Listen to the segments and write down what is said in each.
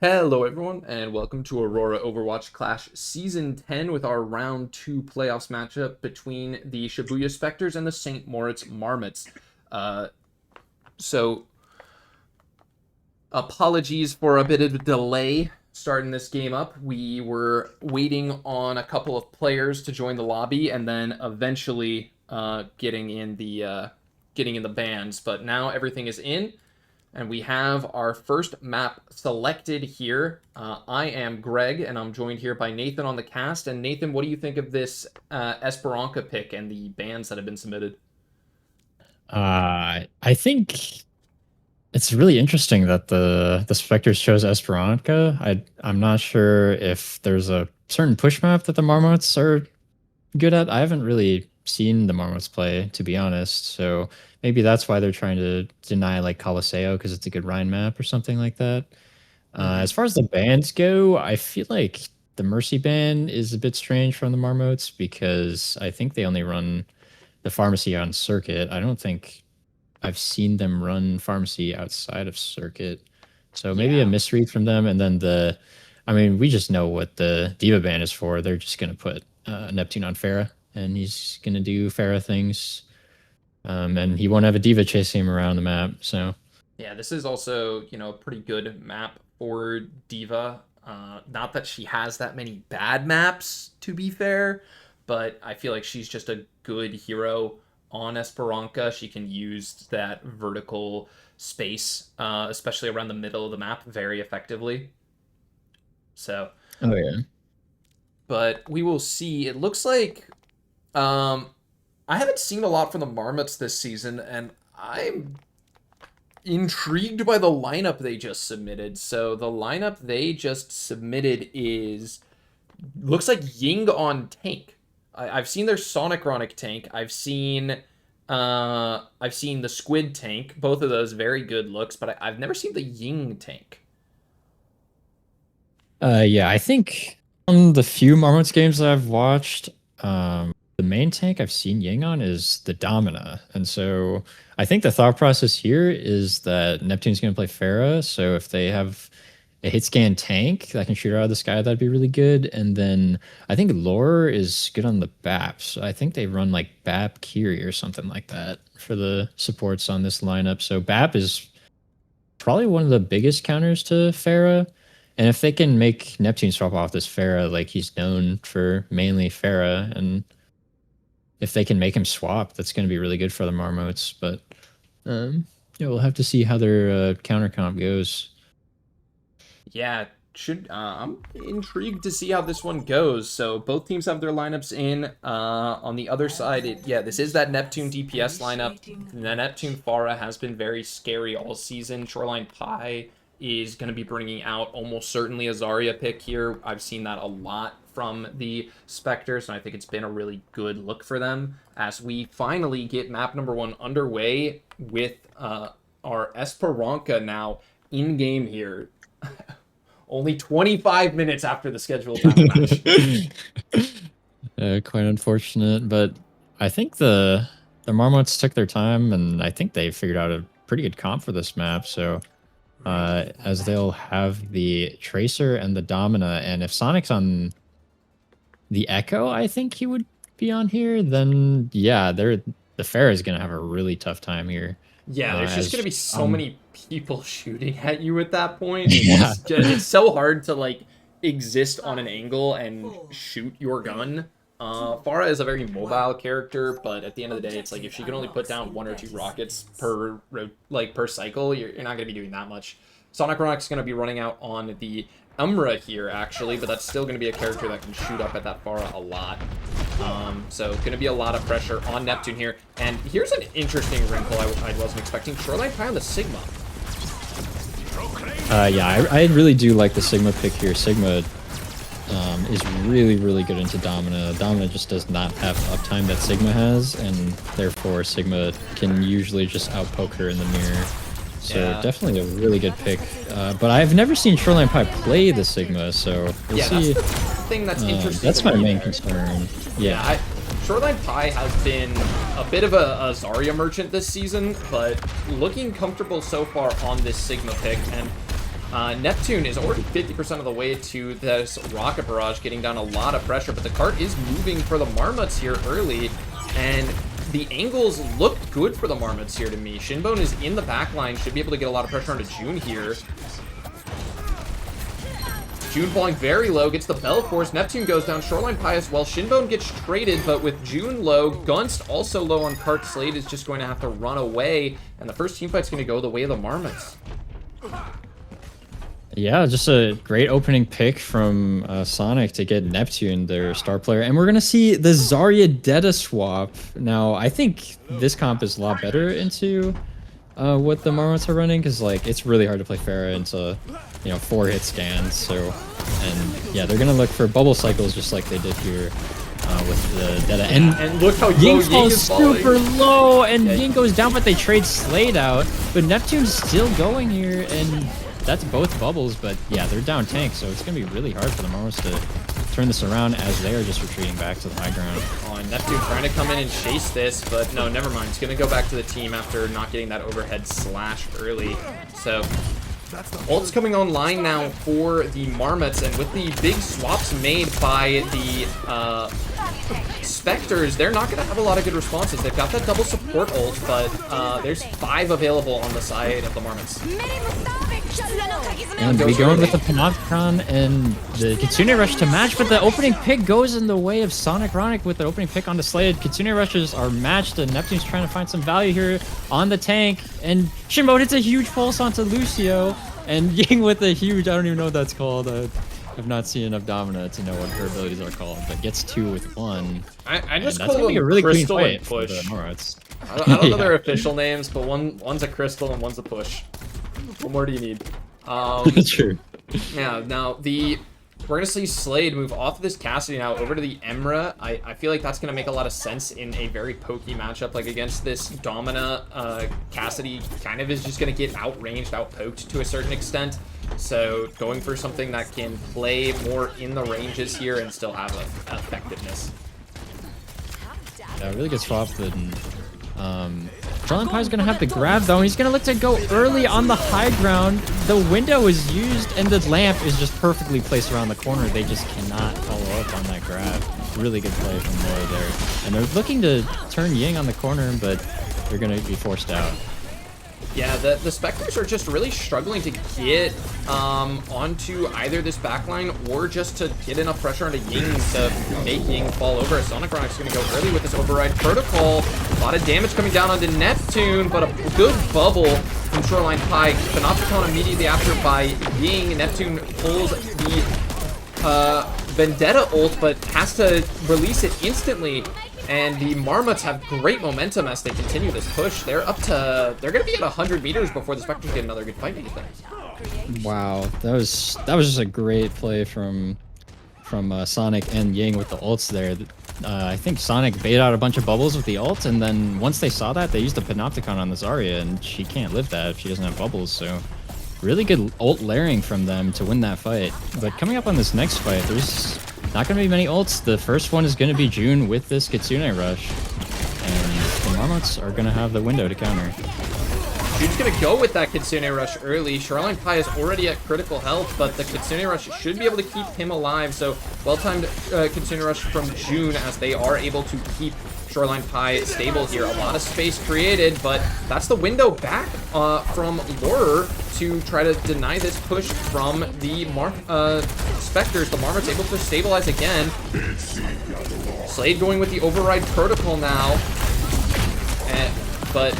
Hello everyone, and welcome to Aurora Overwatch Clash Season 10 with our Round 2 playoffs matchup between the Shibuya Spectres and the St. Moritz Marmots. Uh, so, apologies for a bit of a delay starting this game up. We were waiting on a couple of players to join the lobby, and then eventually getting in the bands. But now everything is in. And we have our first map selected here. I am Greg, and I'm joined here by Nathan on the cast. And Nathan, what do you think of this Esperanza pick and the bans that have been submitted? I think it's really interesting that the Spectres chose Esperanza. I'm not sure if there's a certain push map that the Marmots are good at. I haven't really seen the Marmots play, to be honest. So maybe that's why they're trying to deny like Colosseo because it's a good Rhine map or something like that. As far as the bans go, I feel like the Mercy ban is a bit strange from the Marmots because I think they only run the pharmacy on circuit. I don't think I've seen them run pharmacy outside of circuit. So maybe a Yeah. misread from them. And then I mean, we just know what the Diva ban is for. They're just going to put Neptune on Pharah, and he's going to do Pharah things. And he won't have a Diva chasing him around the map. So Yeah, this is also, a pretty good map for Diva. Not that she has that many bad maps, to be fair, but I feel like she's just a good hero on Esperanza. She can use that vertical space, especially around the middle of the map, very effectively. So, oh yeah. but we will see. It looks like um, I haven't seen a lot from the Marmots this season, and I'm intrigued by the lineup they just submitted. So the lineup they just submitted is looks like Ying on tank. I've seen their Sonicronic tank. I've seen the Squid tank. Both of those very good looks, but I've never seen the Ying tank. Yeah, I think on the few Marmots games that I've watched, the main tank I've seen Ying on is the Domina. And so I think the thought process here is that Neptune's going to play Pharah. So if they have a hit scan tank that can shoot her out of the sky, that'd be really good. And then I think Lore is good on the BAP. So I think they run like BAP Kiri or something like that for the supports on this lineup. So BAP is probably one of the biggest counters to Pharah. And if they can make Neptune swap off this Pharah, like he's known for mainly Pharah, and if they can make him swap, that's going to be really good for the Marmots. But yeah, we'll have to see how their counter comp goes. Yeah, should I'm intrigued to see how this one goes. So both teams have their lineups in. On the other side, this is that Neptune DPS lineup. The Neptune Pharah has been very scary all season. Shoreline Pie is going to be bringing out almost certainly a Zarya pick here. I've seen that a lot from the Spectres, and I think it's been a really good look for them as we finally get map number 1 underway with our Esperanza now in game here. Only 25 minutes after the scheduled time of match. Quite unfortunate, but I think the Marmots took their time, and I think they figured out a pretty good comp for this map. So as they'll have the Tracer and the Domina, and if Sonic's on the Echo, I think he would be on here. Then yeah, the Pharah is gonna have a really tough time here. Yeah, there's just As gonna be so many people shooting at you at that point. Yeah. It's so hard to like exist on an angle and shoot your gun. Pharah is a very mobile character, but at the end of the day, it's like if she can only put down 1 or 2 rockets per cycle, you're not gonna be doing that much. Sonic Rock's gonna be running out on the Umbra here actually, but that's still gonna be a character that can shoot up at that Pharah a lot. So going to be a lot of pressure on Neptune here. And here's an interesting wrinkle I wasn't expecting. Shoreline Pie on the Sigma. Yeah, I really do like the Sigma pick here. Sigma is really, really good into Domina. Domina just does not have uptime that Sigma has, and therefore Sigma can usually just outpoke her in the mirror. So Yeah. definitely a really good pick. But I've never seen Shoreline Pie play the Sigma, so we'll see. That's the thing that's interesting. That's to my me main there. concern. Yeah. Shoreline Pie has been a bit of a Zarya merchant this season, but looking comfortable so far on this Sigma pick. And Neptune is already 50% of the way to this rocket barrage, getting down a lot of pressure, but the cart is moving for the Marmots here early, and the angles look good for the Marmots here to me. Shinbone is in the back line, should be able to get a lot of pressure onto June here. June falling very low, gets the Bell Force. Neptune goes down, Shoreline Pie as well. Shinbone gets traded, but with June low, Gunst also low on cart. Slade is just going to have to run away, and the first team fight's going to go the way of the Marmots. Yeah, just a great opening pick from Sonic to get Neptune, their star player. And we're going to see the Zarya Deta swap. Now, I think this comp is a lot better into what the Marmots are running, because like it's really hard to play Pharah into 4-hit scans. So, and yeah, they're going to look for bubble cycles just like they did here with the Deta. And look how Ying low falls is falling. super low, and Ying goes down, but they trade Slade out. But Neptune's still going here, and that's both bubbles, but yeah, they're down tank, so it's going to be really hard for the Marmots to turn this around as they are just retreating back to the high ground. Oh, and Neptune trying to come in and chase this, but no, never mind. It's going to go back to the team after not getting that overhead slash early. So, ult's coming online now for the Marmots, and with the big swaps made by the Spectres, they're not going to have a lot of good responses. They've got that double support ult, but there's 5 available on the side of the Marmots. And we go in with the Panopticon and the Kitsune Rush to match, but the opening pick goes in the way of Sonic Ronic with the opening pick on the Slade. Kitsune Rushes are matched, and Neptune's trying to find some value here on the tank, and Shinbone hits a huge pulse onto Lucio, and Ying with a huge, I don't even know what that's called. I've not seen enough Domina to know what her abilities are called, but gets 2 with 1. I just that's call gonna be them a really clean Crystal fight and for Push. the Marmots. I don't know Yeah. their official names, but one's a Crystal and one's a Push. What more do you need? True. Yeah, now we're gonna see Slade move off of this Cassidy now over to the Emra. I feel like that's gonna make a lot of sense in a very pokey matchup, like against this Domina. Cassidy kind of is just gonna get outranged, outpoked to a certain extent. So going for something that can play more in the ranges here and still have effectiveness. Yeah, really good swap. Shoreline Pie is going to have the grab, though, and he's going to look to go early on the high ground. The window is used, and the lamp is just perfectly placed around the corner. They just cannot follow up on that grab. Really good play from Lore there. And they're looking to turn Ying on the corner, but they're going to be forced out. Yeah, the Spectres are just really struggling to get onto either this backline or just to get enough pressure onto Ying to make Ying fall over. Sonic Ronic's going to go early with this override protocol. A lot of damage coming down onto Neptune, but a good bubble from Shoreline Pie. Panopticon immediately after by Ying. Neptune pulls the Vendetta ult, but has to release it instantly. And the Marmots have great momentum as they continue this push. They're gonna be at 100 meters before the Spectres get another good fight into them. Wow, that was just a great play from Sonic and Ying with the ults there. I think Sonic bait out a bunch of bubbles with the ult, and then once they saw that, they used the Panopticon on the Zarya, and she can't live that if she doesn't have bubbles. So really good ult layering from them to win that fight. But coming up on this next fight, there's not going to be many ults. The first one is going to be June with this Kitsune Rush. And the Marmots are going to have the window to counter. June's going to go with that Kitsune Rush early. Shoreline Pie is already at critical health, but the Kitsune Rush should be able to keep him alive. So well-timed Kitsune Rush from June as they are able to keep Shoreline Pie stable here. A lot of space created, but that's the window back from Lore to try to deny this push from the Spectres. The Marmot's able to stabilize again. Slade going with the override protocol now. But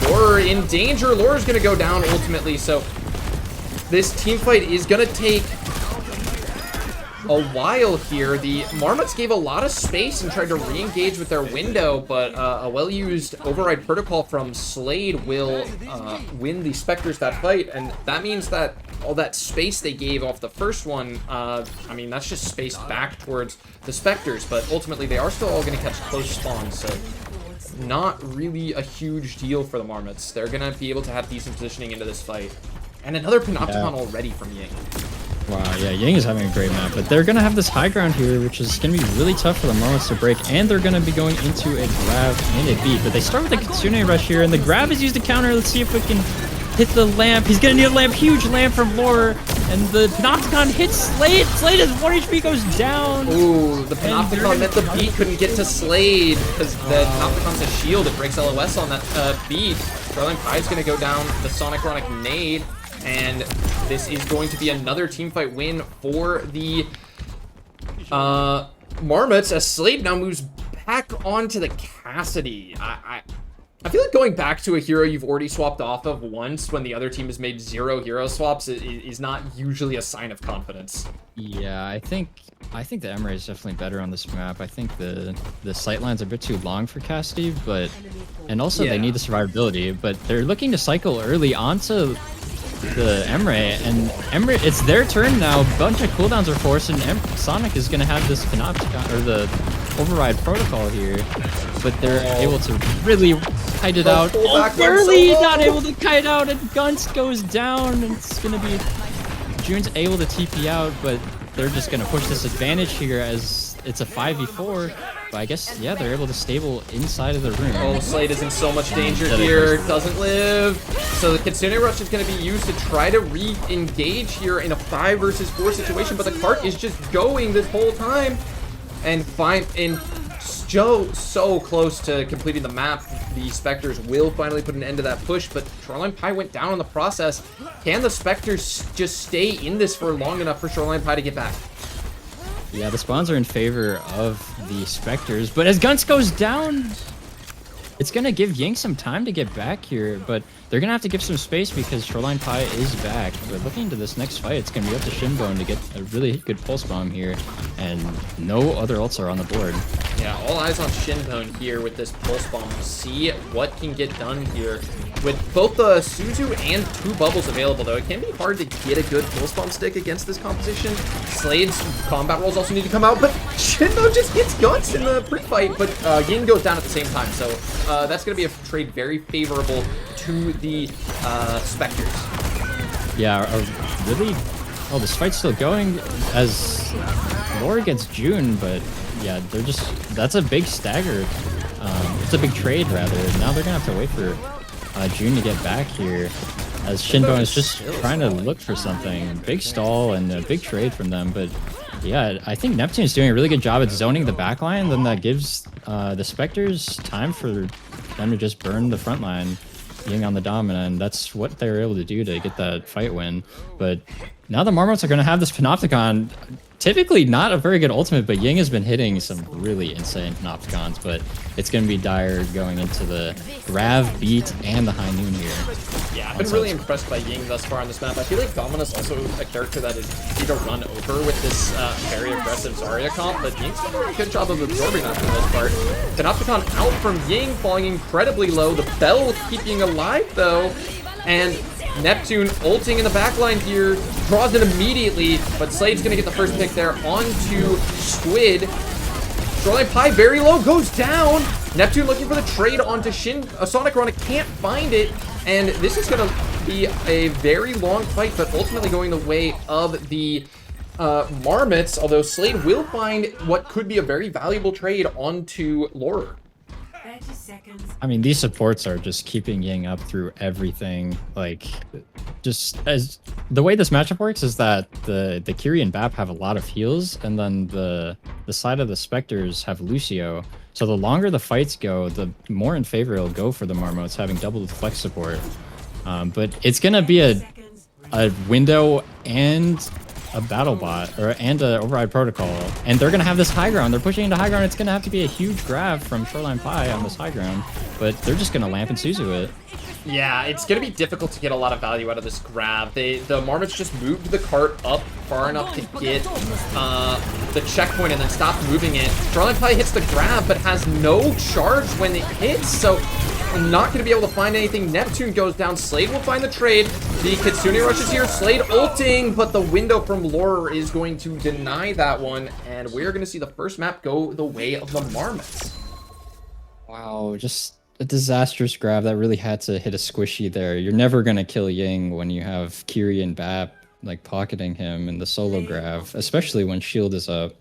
Lore in danger. Lore's going to go down ultimately, so this team fight is going to take a while here. The Marmots gave a lot of space and tried to re-engage with their window, but a well-used override protocol from Slade will win the Spectres that fight, and that means that all that space they gave off the first one, I mean, that's just space back towards the Spectres, but ultimately they are still all going to catch close spawns, so not really a huge deal for the Marmots. They're going to be able to have decent positioning into this fight. And another Panopticon already from Ying. Wow, yeah, Ying is having a great map, but they're going to have this high ground here, which is going to be really tough for the Marmots to break, and they're going to be going into a grab and a beat. But they start with the Kitsune Rush here, and the grab is used to counter. Let's see if we can hit the lamp. He's gonna need a lamp, huge lamp from Lore, and the Panopticon hits Slade. Slade is 1 HP goes down. Ooh, the Panopticon meant the beat couldn't get to Slade because the Panopticon's a shield. It breaks LOS on that beat. Shoreline Pie's gonna go down the Sonic Chronic nade, and this is going to be another teamfight win for the Marmots as Slade now moves back onto the Cassidy. I feel like going back to a hero you've already swapped off of once when the other team has made 0 hero swaps is not usually a sign of confidence. Yeah, I think the Emery is definitely better on this map. I think the sightline's a bit too long for Cassidy, and also they need the survivability, but they're looking to cycle early onto the Emery, and Emery, it's their turn now. A bunch of cooldowns are forced, and Sonic is gonna have this Panopticon or the override protocol here, but they're able to really kite it out. Oh, barely not able to kite out, and Gunst goes down, and it's gonna be June's able to TP out, but they're just gonna push this advantage here as it's a 5v4. But I guess, yeah, they're able to stable inside of the room. Oh, Slade is in so much danger here. Doesn't live. So the Kitsune Rush is going to be used to try to re-engage here in a 5 versus 4 situation. But the cart is just going this whole time. And so close to completing the map. The Spectres will finally put an end to that push. But Shoreline Pie went down in the process. Can the Spectres just stay in this for long enough for Shoreline Pie to get back? Yeah, the spawns are in favor of the Spectres, but as Gunst goes down, it's going to give Ying some time to get back here, but they're going to have to give some space because Shoreline Pie is back. But looking into this next fight, it's going to be up to Shinbone to get a really good pulse bomb here, and no other ults are on the board. Yeah, all eyes on Shinbone here with this pulse bomb. See what can get done here. With both the Suzu and 2 bubbles available, though, it can be hard to get a good pulse bomb stick against this composition. Slade's combat rolls also need to come out, but Shinbone just gets Guts in the pre-fight, but Yin goes down at the same time, so that's going to be a trade very favorable to the Spectres. Yeah, really? Oh, this fight's still going as Lore gets June, but yeah, they're just, that's a big stagger. It's a big trade, rather. Now they're going to have to wait for June to get back here as Shinbone is just trying to look for something. Big stall and a big trade from them, but yeah, I think Neptune is doing a really good job at zoning the backline. Then that gives the Spectres time for them to just burn the front line, being on the Domina, and that's what they were able to do to get that fight win. But now the Marmots are going to have this Panopticon. Typically not a very good ultimate, but Ying has been hitting some really insane Panopticons, but it's going to be dire going into the Grav, Beat, and the High Noon here. Yeah, I've been really impressed by Ying thus far on this map. I feel like Domina's also a character that is easy to run over with this very aggressive Zarya comp, but Ying's done a good job of absorbing that for the most part. Panopticon out from Ying, falling incredibly low. The Bell keeping alive, though, and Neptune ulting in the backline here, draws it immediately, but Slade's gonna get the first pick there onto Squid. Shoreline Pie very low, goes down. Neptune looking for the trade onto Sonic Chronic, can't find it, and this is gonna be a very long fight, but ultimately going the way of the Marmots, although Slade will find what could be a very valuable trade onto Lore. I mean, these supports are just keeping Ying up through everything. Like, just as the way this matchup works is that the Kiri and Bap have a lot of heals, and then the side of the Spectres have Lucio. So the longer the fights go, the more in favor it'll go for the Marmots, having double the flex support. But it's gonna be a window and a battle bot and a override protocol, and they're gonna have this high ground. They're pushing into high ground. It's gonna have to be a huge grab from Shoreline Pie on this high ground, but they're just gonna lamp and Suzu it. Yeah, it's gonna be difficult to get a lot of value out of this grab. The Marmots just moved the cart up far enough to get the checkpoint and then stop moving it. Shoreline Pie hits the grab but has no charge when it hits, so I'm not going to be able to find anything. Neptune goes down. Slade will find the trade. The Kitsune rushes here. Slade ulting, but the window from Lore is going to deny that one. And we're going to see the first map go the way of the Marmots. Wow, just a disastrous grab that really had to hit a squishy there. You're never going to kill Ying when you have Kiri and Bap like pocketing him in the solo grab, especially when shield is up.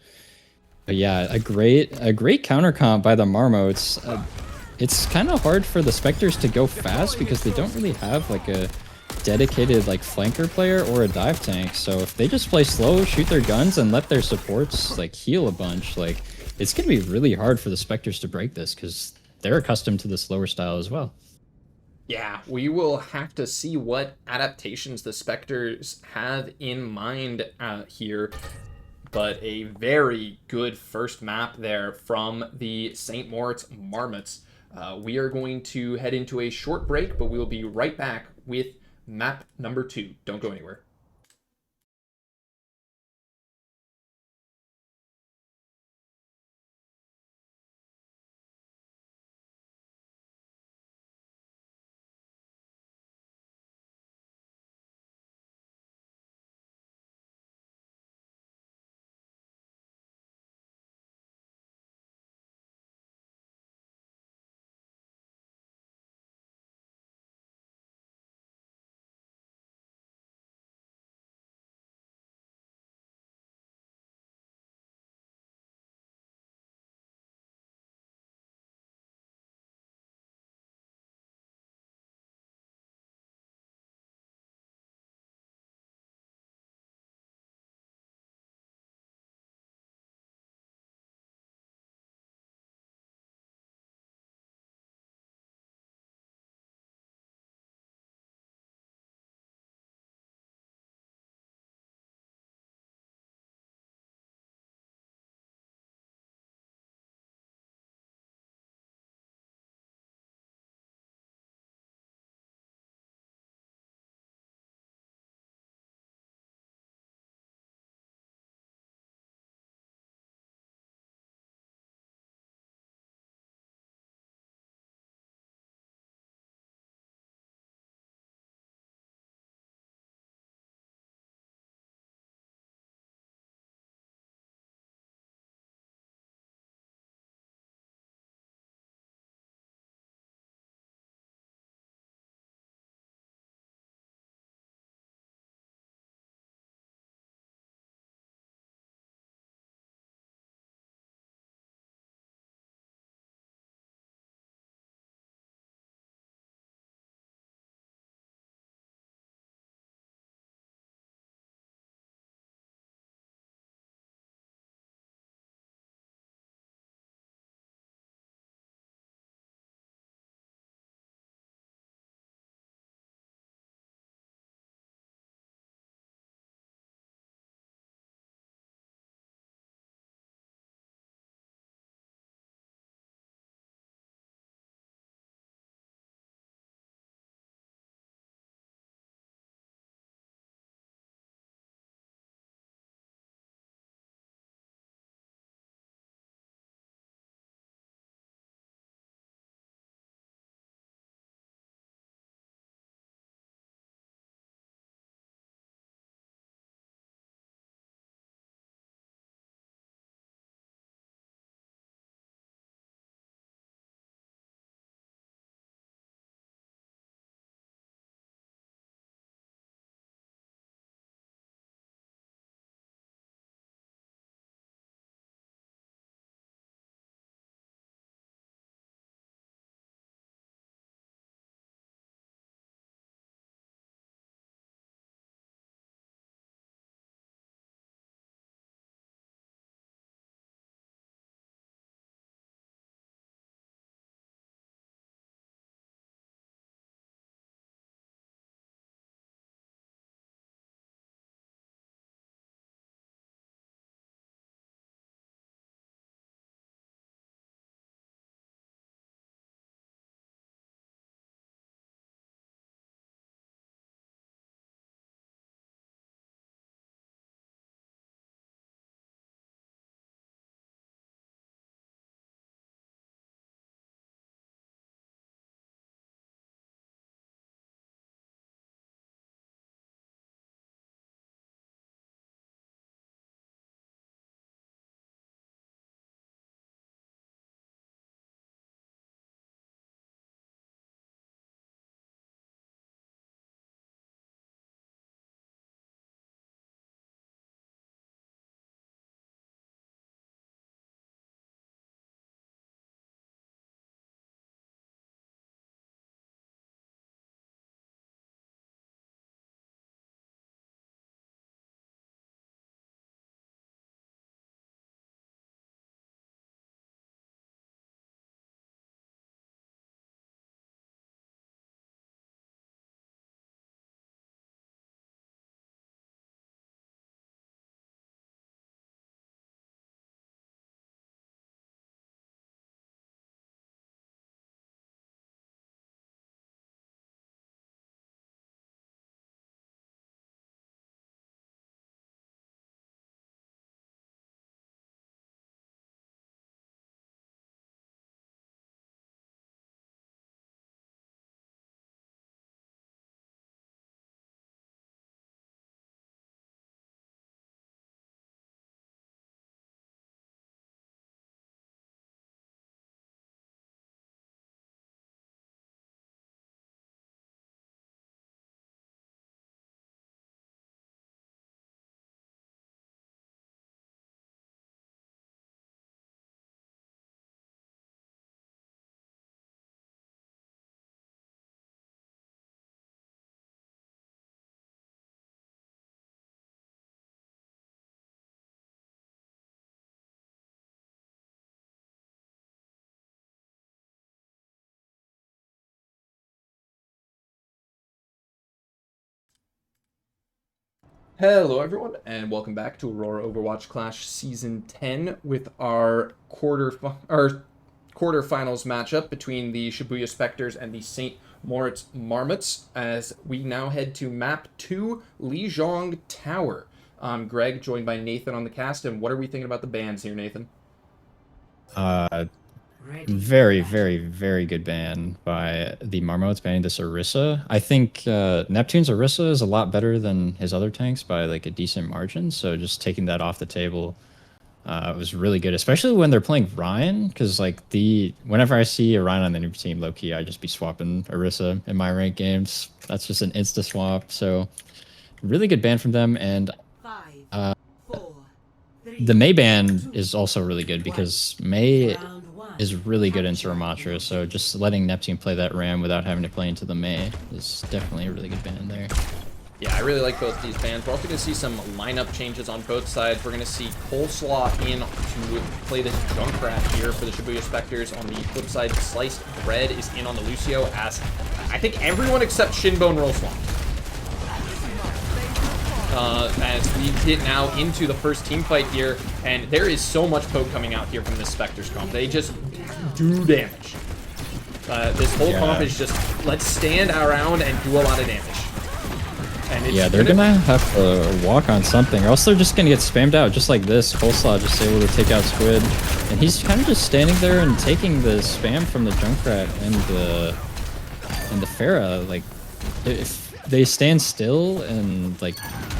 But yeah, a great counter comp by the Marmots. It's kind of hard for the Spectres to go fast because they don't really have like a dedicated like flanker player or a dive tank. So if they just play slow, shoot their guns, and let their supports like heal a bunch, like it's gonna be really hard for the Spectres to break this because they're accustomed to the slower style as well. Yeah, we will have to see what adaptations the Spectres have in mind here. But a very good first map there from the St. Moritz Marmots. We are going to head into a short break, but we will be right back with map number 2. Don't go anywhere. Hello everyone, and welcome back to Aurora Overwatch Clash Season 10 with our quarterfinals matchup between the Shibuya Spectres and the St. Moritz Marmots, as we now head to Map 2, Lijiang Tower. I'm Greg, joined by Nathan on the cast, and what are we thinking about the bans here, Nathan? Very, very, very good ban by the Marmots banning this Orisa. I think Neptune's Orisa is a lot better than his other tanks by like a decent margin. So just taking that off the table was really good, especially when they're playing Ryan. Because like whenever I see a Ryan on the new team, low key, I just be swapping Orisa in my ranked games. That's just an insta swap. So really good ban from them, and the Mei ban is also really good because Mei is really good into Ramatra, so just letting Neptune play that Ram without having to play into the Mei is definitely a really good ban there. Yeah, I really like both these bans. We're also going to see some lineup changes on both sides. We're going to see Coleslaw in to play this Junkrat here for the Shibuya Spectres. On the flip side, Sliced Bread is in on the Lucio, as I think everyone except Shinbone Roll Swamp. As we get now into the first team fight here, and there is so much poke coming out here from this Spectres comp. They just do damage. This whole comp is just, let's stand around and do a lot of damage. And it's they're gonna have to walk on something, or else they're just gonna get spammed out just like this. Coleslaw just able to take out Squid, and he's kind of just standing there and taking the spam from the Junkrat and the Pharah. Like, if they stand still and like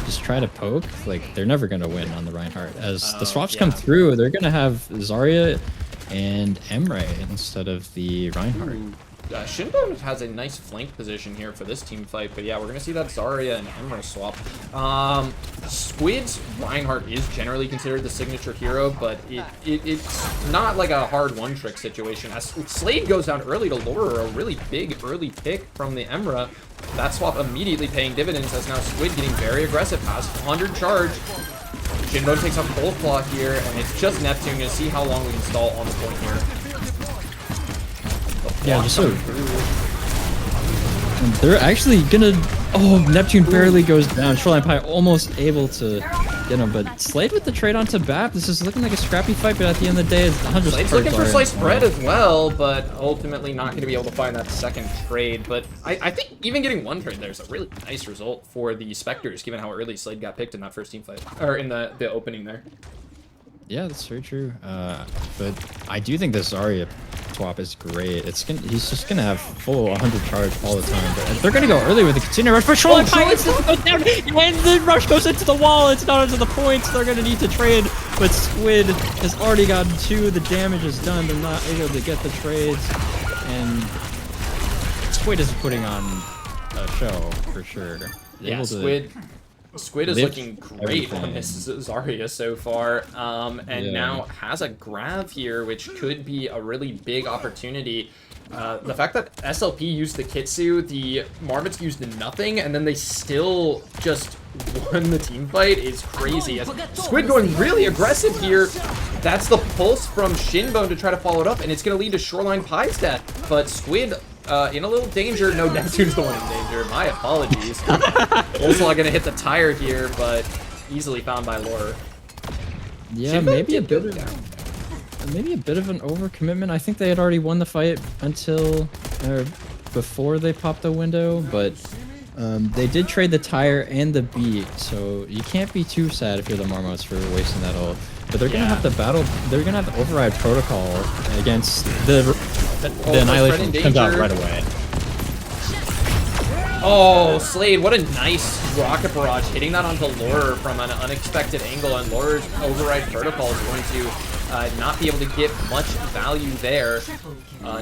just try to poke, like they're never gonna win on the Reinhardt. As the swaps come through, they're gonna have Zarya and Emre instead of the Reinhardt. Shinbone has a nice flank position here for this team fight, but yeah, we're gonna see that Zarya and Emre swap. Squid's Reinhardt is generally considered the signature hero, but it's not like a hard one-trick situation. As Slade goes down early to Laura, a really big early pick from the Emre. That swap immediately paying dividends, as now Squid getting very aggressive, has 100 charge. Shinbone takes out Coleslaw here, and it's just Neptune. Gonna see how long we can stall on the point here. Yeah, just so they're actually gonna. Oh, Neptune barely goes down. Shoreline Pie almost able to get him, but Slade with the trade onto BAP. This is looking like a scrappy fight, but at the end of the day, it's 100. Slade's looking for Sliced Bread as well, but ultimately not going to be able to find that second trade. But I think even getting one trade there is a really nice result for the Spectres, given how early Slade got picked in that first team fight, or in the opening there. Yeah, that's very true. But I do think this Zarya swap is great. He's just gonna have full 100 charge all the time. But they're gonna go early with the continued rush. But Shoreline Pie goes down, and the rush goes into the wall. It's not into the points. They're gonna need to trade. But Squid has already gotten 2. The damage is done. They're not able to get the trades, and Squid is putting on a show for sure. Yeah, Squid is looking great on this Zarya so far, and now has a grab here, which could be a really big opportunity. The fact that SLP used the Kitsu, the Marmots used nothing, and then they still just won the team fight is crazy. As Squid going really aggressive here, that's the pulse from Shinbone to try to follow it up, and it's going to lead to Shoreline Pie's death. But Squid in a little danger. No, Neptune's the one in danger. My apologies. Also gonna hit the tire here, but easily found by Laura. Yeah, maybe a bit of an overcommitment. I think they had already won the fight until before they popped the window, but they did trade the tire and the beat, so you can't be too sad if you're the Marmots for wasting that ult. But they're gonna have to battle. They're gonna have to override protocol against the Annihilation comes out right away. Oh, Slade, what a nice rocket barrage, hitting that onto Laura from an unexpected angle, and Laura's override protocol is going to not be able to get much value there.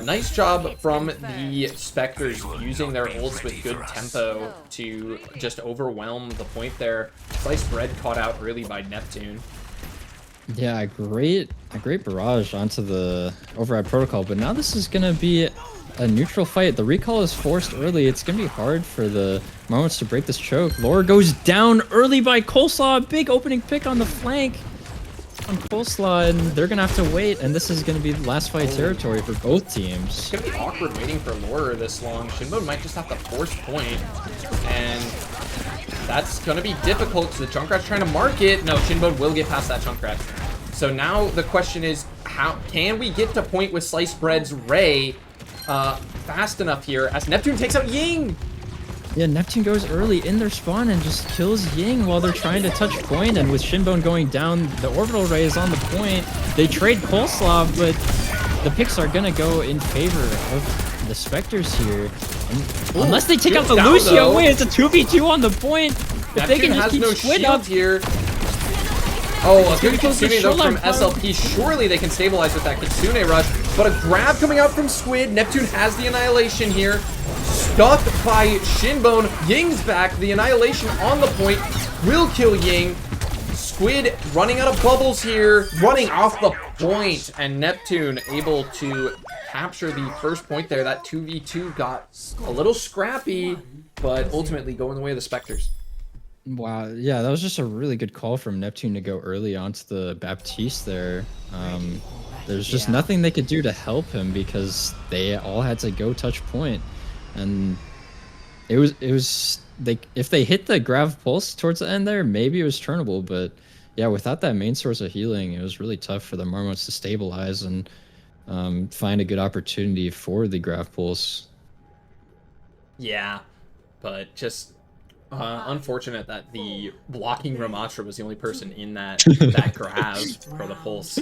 Nice job from the Spectres using their ults with good tempo to just overwhelm the point there. Sliced Bread caught out early by Neptune. Yeah, a great barrage onto the override protocol, but now this is gonna be a neutral fight. The recall is forced early. It's gonna be hard for the Marmots to break this choke. Laura goes down early by Coleslaw. Big opening pick on the flank on Coleslaw, and they're gonna have to wait, and this is gonna be last fight territory for both teams. It's gonna be awkward waiting for Laura this long. Shinbone might just have to force point, and That's going to be difficult because the Junkrat's trying to mark it. No, Shinbone will get past that Junkrat. So now the question is, how can we get to point with Sliced Bread's Ray fast enough here as Neptune takes out Ying? Yeah, Neptune goes early in their spawn and just kills Ying while they're trying to touch point, and with Shinbone going down, the orbital ray is on the point. They trade Coleslaw, but the picks are gonna go in favor of the Spectres here. And unless they take out the down, Lucio though. away, it's a 2v2 on the point. If Neptune they can just has keep no Squid shield up here. Oh, a good close to Kitsune though from Shoreline Park. SLP. Surely they can stabilize with that Kitsune rush. But a grab coming out from Squid. Neptune has the Annihilation here. Stuck by Shinbone. Ying's back. The Annihilation on the point will kill Ying. Squid running out of bubbles here. Running off the point. And Neptune able to capture the first point there. That 2v2 got a little scrappy, but ultimately going the way of the Spectres. Wow, yeah, that was just a really good call from Neptune to go early onto the Baptiste there. There's just nothing they could do to help him because they all had to go touch point, and if they hit the Grav Pulse towards the end there, maybe it was turnable, but yeah, without that main source of healing, it was really tough for the Marmots to stabilize and find a good opportunity for the Grav Pulse. Yeah, but just unfortunate that the blocking Ramatra was the only person in that grab for the pulse.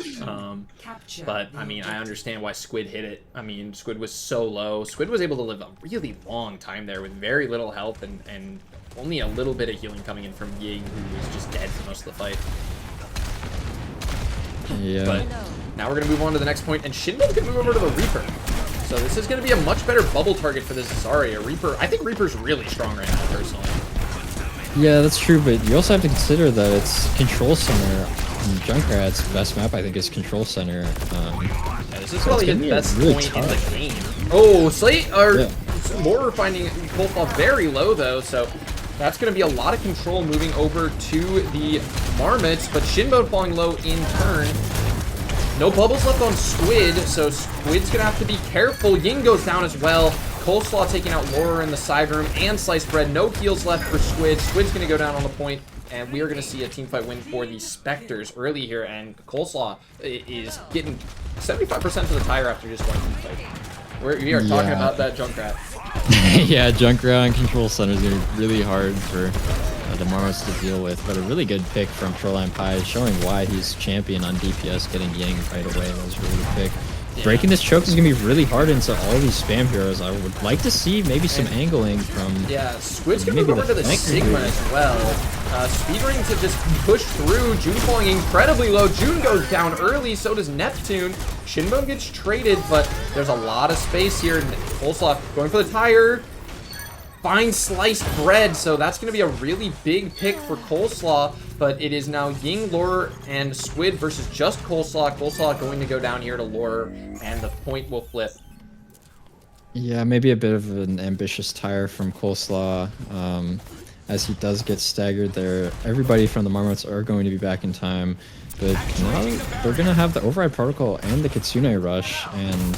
But I mean, I understand why Squid hit it. I mean, Squid was so low. Squid was able to live a really long time there with very little health and only a little bit of healing coming in from Ying, who was just dead for most of the fight. Yeah. But now we're gonna move on to the next point, and Shinbone can move over to the Reaper. So this is gonna be a much better bubble target for this Zarya. Reaper, I think Reaper's really strong right now, personally. Yeah, that's true, but you also have to consider that it's Control Center. And Junkrat's best map, I think, is Control Center. Yeah, this is probably his best really point in tough. the game. Oh, Slate, or more finding Coleslaw very low, though, so that's going to be a lot of control moving over to the Marmots, but Shinbone falling low in turn. No bubbles left on Squid, so Squid's going to have to be careful. Ying goes down as well. Coleslaw taking out Laura in the side room, and Sliced Bread. No heals left for Squid. Squid's going to go down on the point, and we are going to see a teamfight win for the Spectres early here, and Coleslaw is getting 75% of the tire after just one teamfight. We are talking about that Junkrat. Yeah, Junkrat and Control Center is going to be really hard for the Marmots to deal with, but a really good pick from Shoreline Pie, showing why he's champion on DPS, getting Ying right away. That was a really good pick. Yeah. Breaking this choke is going to be really hard into all these spam heroes. I would like to see maybe some angling from... Yeah, Squid's going to move over to the Sigma as well. Speedring to just push through. June falling incredibly low. June goes down early, so does Neptune. Shinbone gets traded, but there's a lot of space here. Coleslaw going for the tire. Finds Sliced Bread, so that's going to be a really big pick for Coleslaw, but it is now Ying, Lure, and Squid versus just Coleslaw. Coleslaw going to go down here to Lure, and the point will flip. Yeah, maybe a bit of an ambitious tire from Coleslaw, as he does get staggered there. Everybody from the Marmots are going to be back in time, but now they're going to have the Override Protocol and the Kitsune Rush, and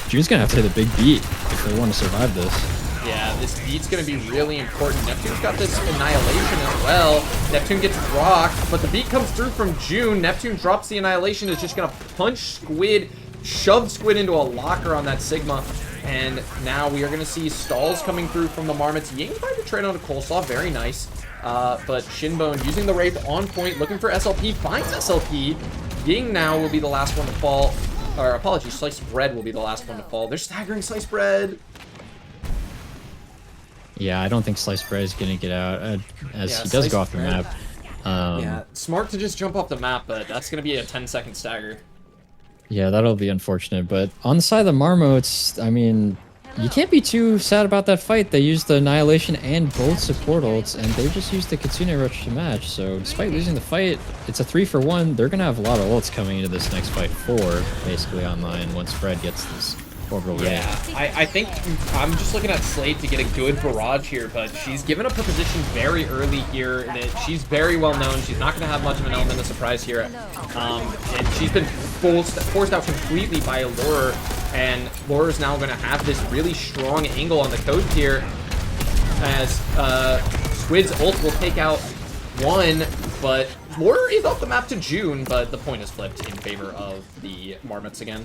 June's going to have to hit a big beat if they want to survive this. Yeah, this beat's going to be really important. Neptune's got this Annihilation as well. Neptune gets rocked, but the beat comes through from June. Neptune drops the Annihilation, is just going to punch Squid, shove Squid into a locker on that Sigma. And now we are going to see stalls coming through from the Marmots. Ying tried to trade on a Coleslaw, very nice. But Shinbone using the Wraith on point, looking for SLP, finds SLP. Ying now will be the last one to fall. Or apologies, Sliced Bread will be the last one to fall. They're staggering Sliced Bread. Yeah, I don't think Sliced Bread is going to get out, as he does go off the map. Yeah, smart to just jump off the map, but that's going to be a 10-second stagger. Yeah, that'll be unfortunate. But on the side of the Marmots, I mean, you can't be too sad about that fight. They used the Annihilation and both support ults, and they just used the Kitsune Rush to match. So despite losing the fight, it's a 3-for-1. They're going to have a lot of ults coming into this next fight, 4 basically online once Fred gets this. Yeah, I think I'm just looking at Slate to get a good barrage here, but she's given up her position very early here. That she's very well known. She's not going to have much of an element of surprise here. And she's been forced out completely by Aurora, and Laura's now going to have this really strong angle on the coast here as Squid's ult will take out one, but Lore is off the map to June, but the point is flipped in favor of the Marmots again.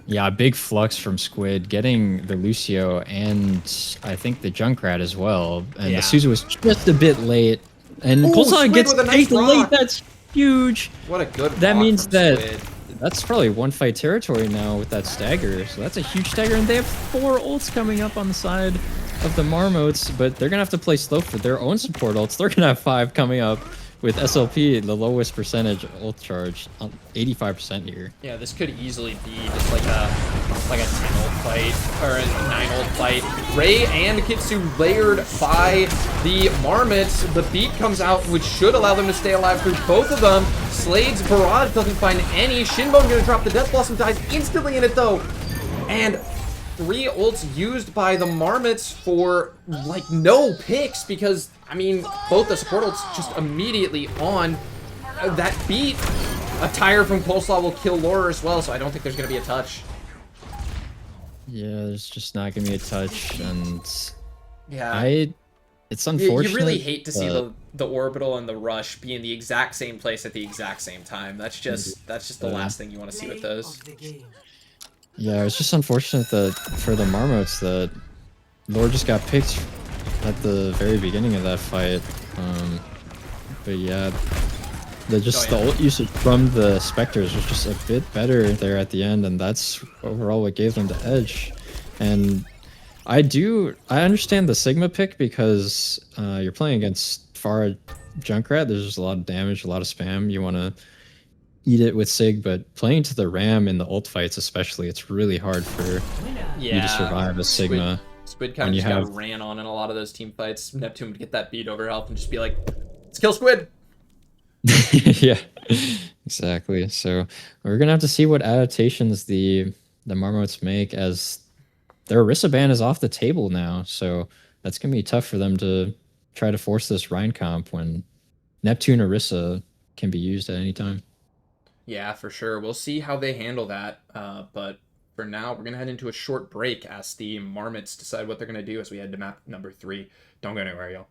Yeah, a big flux from Squid, getting the Lucio and I think the Junkrat as well. And Yeah. the Suzu was just a bit late. And Ooh, Pulsar Squid gets with a nice taken late. rock. That's huge. What a good That rock means from that Squid. that's probably one fight territory now with that stagger. So that's a huge stagger. And they have 4 ults coming up on the side of the Marmots, but they're going to have to play slow for their own support ults. They're going to have 5 coming up with SLP, the lowest percentage ult charge, 85% here. Yeah, this could easily be just like a 10 ult fight, or a 9 ult fight. Ray and Kitsu layered by the Marmots. The beat comes out, which should allow them to stay alive through both of them. Slade's barrage doesn't find any. Shinbone gonna drop the Death Blossom, dies instantly in it though. And 3 ults used by the Marmots for, like, no picks, because, I mean, both the support ults just immediately on. That beat, a tire from Coleslaw will kill Lore as well, so I don't think there's going to be a touch. Yeah, there's just not going to be a touch, and Yeah. it's unfortunate. You really hate to see the orbital and the rush be in the exact same place at the exact same time. That's just the last thing you want to see with those. Yeah, it's just unfortunate that for the Marmots that Lore just got picked at the very beginning of that fight. But yeah, the ult usage from the Spectres was just a bit better there at the end, and that's overall what gave them the edge. And I understand the Sigma pick because you're playing against Pharah Junkrat. There's just a lot of damage, a lot of spam. You want to eat it with Sig, but playing to the Ram in the ult fights especially, it's really hard for you to survive a Sigma. Squid kind of just got ran on in a lot of those team fights. Neptune would get that beat over health and just be like, let's kill Squid. Yeah, exactly. So we're gonna have to see what adaptations the Marmots make, as their Orisa ban is off the table now. So that's gonna be tough for them to try to force this Rhine comp when Neptune Orisa can be used at any time. Yeah, for sure. We'll see how they handle that. But for now, we're going to head into a short break as the Marmots decide what they're going to do as we head to map number 3. Don't go anywhere, y'all.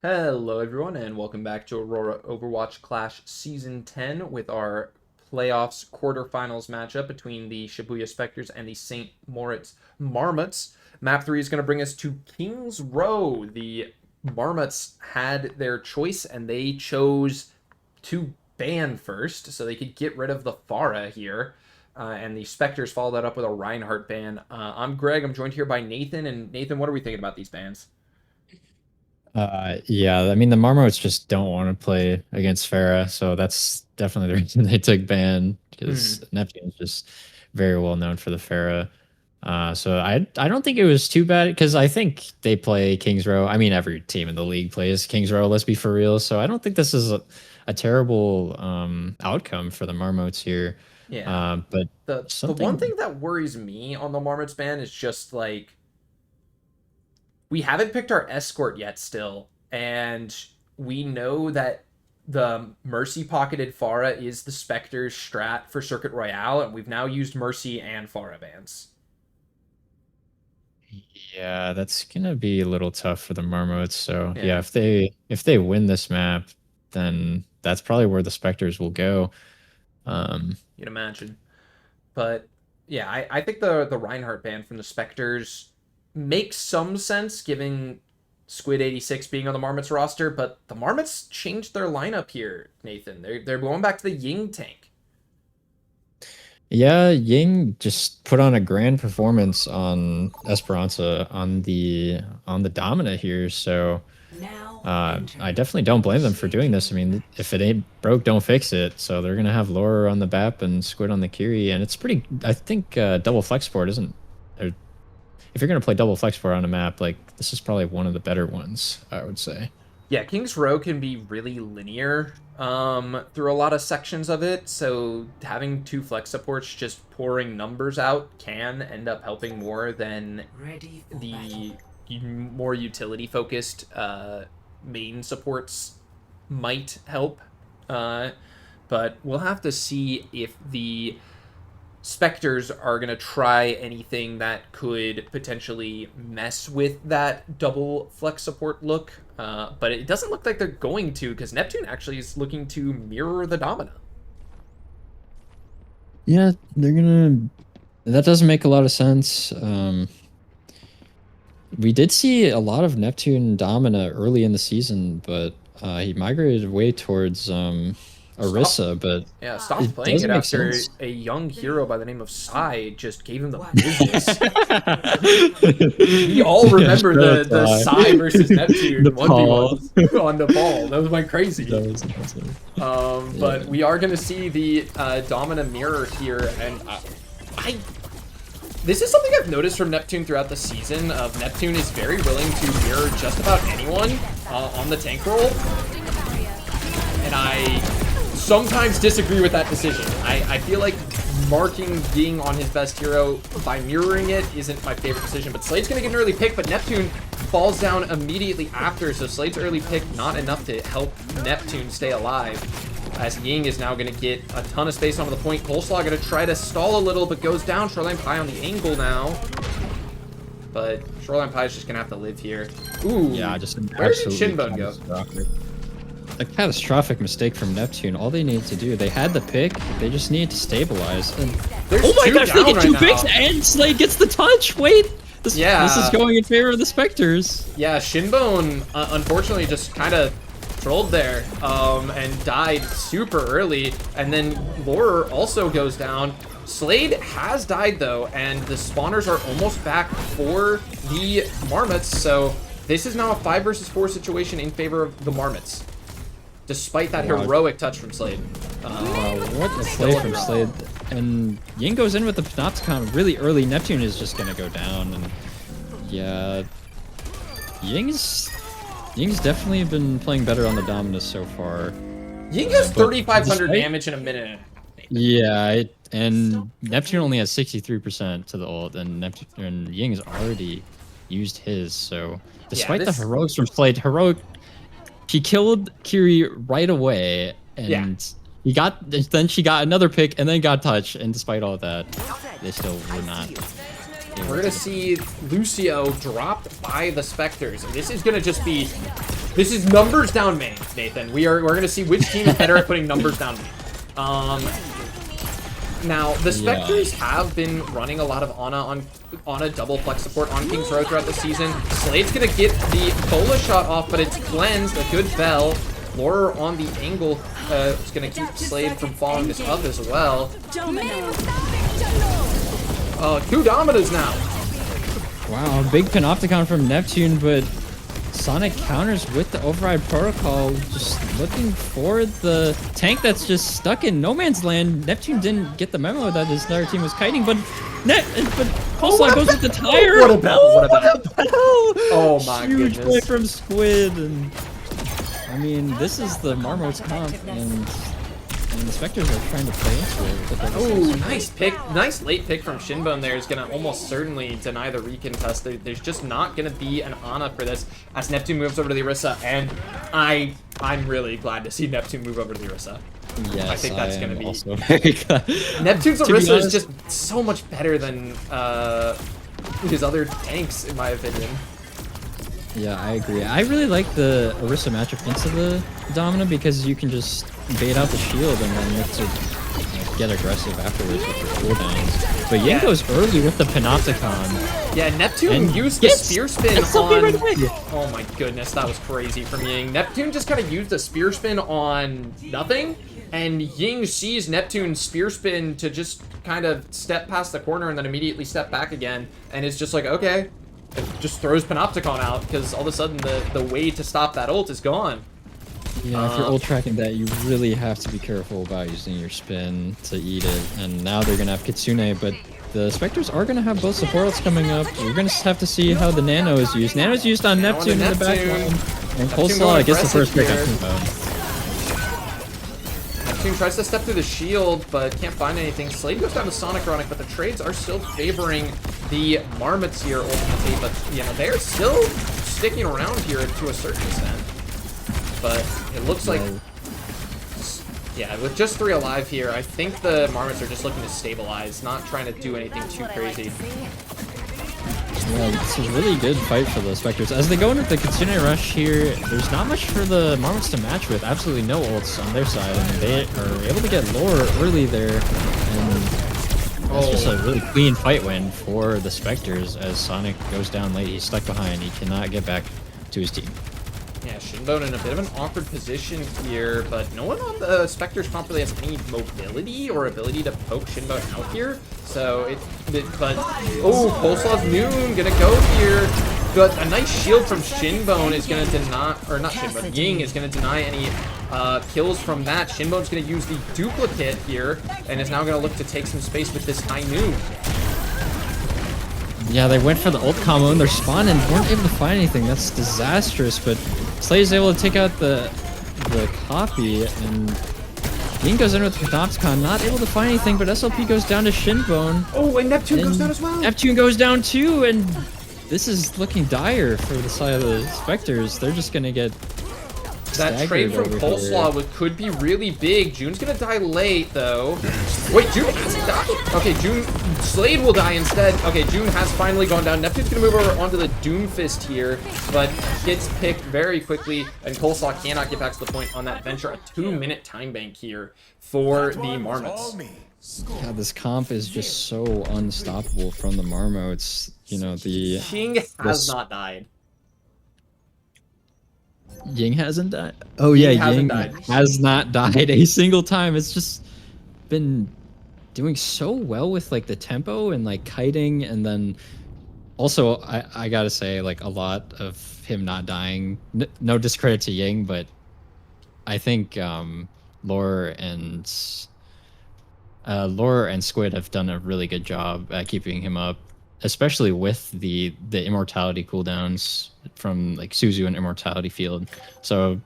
Hello, everyone, and welcome back to Aurora Overwatch Clash Season 10 with our playoffs quarterfinals matchup between the Shibuya Spectres and the St. Moritz Marmots. Map 3 is going to bring us to King's Row. The Marmots had their choice, and they chose to ban first, so they could get rid of the Pharah here. And the Spectres followed that up with a Reinhardt ban. I'm Greg. I'm joined here by Nathan. And Nathan, what are we thinking about these bans? Yeah, I mean the Marmots just don't want to play against Farah, so that's definitely the reason they took ban because Neptune's just very well known for the Farah. So I don't think it was too bad because I think they play Kings Row. I mean every team in the league plays Kings Row. Let's be for real. So I don't think this is a terrible outcome for the Marmots here. Yeah. But The one thing that worries me on the Marmots ban is just like we haven't picked our escort yet still, and we know that the Mercy pocketed Pharah is the Spectre's strat for Circuit Royale, and we've now used Mercy and Pharah bans. Yeah, that's gonna be a little tough for the Marmots. So Yeah. yeah, if they win this map, then that's probably where the Spectres will go. You'd imagine. But yeah, I think the Reinhardt ban from the Spectres makes some sense given Squid 86 being on the Marmots roster, but the Marmots changed their lineup here, Nathan. They're going back to the Ying tank. Yeah, Ying just put on a grand performance on Esperanza on the Domina here. So I definitely don't blame them for doing this. I mean, if it ain't broke, don't fix it. So they're gonna have Laura on the BAP and Squid on the Kiri, and it's pretty. I think double flex support isn't. If you're gonna play double flex support on a map, like this is probably one of the better ones, I would say. Yeah, King's Row can be really linear through a lot of sections of it, so having two flex supports just pouring numbers out can end up helping more than the more utility-focused main supports might help. But we'll have to see if the Spectres are going to try anything that could potentially mess with that double flex support look. But it doesn't look like they're going to, because Neptune actually is looking to mirror the Domina. Yeah, they're gonna. That doesn't make a lot of sense. We did see a lot of Neptune Domina early in the season, but he migrated away towards Orisa. But yeah, stopped playing it after a young hero by the name of Sai just gave him the business. We all remember the Sai versus Neptune 1v1 on Nepal. That was like crazy. That was awesome. But we are going to see the Domina mirror here, and this is something I've noticed from Neptune throughout the season. Neptune is very willing to mirror just about anyone on the tank roll, and I sometimes disagree with that decision. I feel like marking Ying on his best hero by mirroring it isn't my favorite decision, but Slade's going to get an early pick, but Neptune falls down immediately after, so Slade's early pick not enough to help Neptune stay alive, as Ying is now going to get a ton of space onto the point. Coleslaw going to try to stall a little, but goes down. Shoreline Pie on the angle now, but Shoreline Pie is just going to have to live here. Ooh, yeah, just where did Shinbone go? A catastrophic mistake from Neptune. All they needed to do, they had the pick, they just needed to stabilize. And oh my gosh, they get two picks and Slade gets the touch. Wait, this is going in favor of the Spectres. Yeah, Shinbone unfortunately just kind of trolled there and died super early, and then Lore also goes down. Slade has died though, and the spawners are almost back for the Marmots, so this is now a 5 versus 4 situation in favor of the Marmots, despite that heroic touch from Slade. What a play from Slade. And Ying goes in with the Panopticon really early. Neptune is just going to go down. And yeah, Ying's definitely been playing better on the Dominus so far. Ying does 3,500 damage in a minute. Yeah, and Neptune only has 63% to the ult, and Ying's already used his. So despite the heroics from Slade, he killed Kiri right away, and then she got another pick, and then got touch, and despite all of that, they still were not. We're gonna see Lucio dropped by the Spectres, and this is gonna just be This is numbers down main, Nathan. We're gonna see which team is better at putting numbers down main. Now the Spectres have been running a lot of Ana double flex support on King's Row throughout the season. Slade's gonna get the Bola shot off, but it's cleansed. A good bell. Laura on the angle is gonna keep Slade from following this up as well. 2 Dominas now. Wow, big Panopticon from Neptune, but Sonic counters with the override protocol, just looking for the tank that's just stuck in no man's land. Neptune didn't get the memo that his other team was kiting, but Coleslaw goes with the tire. What a battle! What a battle! Oh my Huge goodness! play from Squid, and I mean, this is the Marmots comp, and the Spectres are trying to play into it. Oh, nice pick. Nice late pick from Shinbone there is going to almost certainly deny the recontest. There's just not going to be an Ana for this as Neptune moves over to the Orisa, and I'm really glad to see Neptune move over to the Orisa. Yes, I think that's going to be... Also very glad. Neptune's Orisa is just so much better than his other tanks, in my opinion. Yeah, I agree. I really like the Orisa matchup into the Domina because you can just bait out the shield and then look to get aggressive afterwards with the cooldowns. But Ying goes early with the Panopticon. Yeah, Neptune used the spear spin on... Right. Oh my goodness, that was crazy from Ying. Neptune just kind of used the spear spin on nothing, and Ying sees Neptune's spear spin to just kind of step past the corner and then immediately step back again, and is just like, okay. It just throws Panopticon out because all of a sudden the way to stop that ult is gone. Yeah, if you're ult tracking that, you really have to be careful about using your spin to eat it. And now they're gonna have Kitsune, but the Spectres are gonna have both support ults coming up. We're gonna have to see how the Nano is used. Nano's used on Neptune in the back line. And Coleslaw gets the first pick up. Neptune tries to step through the shield, but can't find anything. Slade goes down to Sonic Ronic, but the trades are still favoring the Marmots here ultimately. But, you know, they're still sticking around here to a certain extent. But it looks like, yeah, with just 3 alive here, I think the Marmots are just looking to stabilize, not trying to do anything too crazy. Yeah, it's a really good fight for the Spectres. As they go into the Kitsune Rush here, there's not much for the Marmots to match with. Absolutely no ults on their side. I mean, they are able to get Lore early there. And that's just a really clean fight win for the Spectres as Sonic goes down late. He's stuck behind. He cannot get back to his team. Yeah, Shinbone in a bit of an awkward position here, but no one on the Spectres comp really has any mobility or ability to poke Shinbone out here. So oh, Coleslaw's Noon gonna go here. But a nice shield from Shinbone is gonna deny, or not Shinbone, Ying is gonna deny any kills from that. Shinbone's gonna use the duplicate here and is now gonna look to take some space with this High Noon. Yeah, they went for the ult combo and they're spawned and weren't able to find anything. That's disastrous, but Slade is able to take out the copy, and Ying goes in with the Panopticon, not able to find anything, but SLP goes down to Shinbone. Oh, and Neptune goes down as well. Neptune goes down too, and this is looking dire for the side of the Spectres. They're just gonna get that trade from Coleslaw could be really big. June's gonna die late, though. Wait, June hasn't died? Okay, Slade will die instead. Okay, June has finally gone down. Neptune's gonna move over onto the Doomfist here, but gets picked very quickly, and Coleslaw cannot get back to the point on that venture. A 2-minute time bank here for the Marmots. Yeah, this comp is just so unstoppable from the Marmots. You know, the King has not died. Ying hasn't died? Oh yeah, Ying has not died a single time. It's just been doing so well with like the tempo and like kiting, and then also I gotta say, like, a lot of him not dying, no discredit to Ying, but I think Lore and Squid have done a really good job at keeping him up, especially with the immortality cooldowns from like Suzu and Immortality Field. So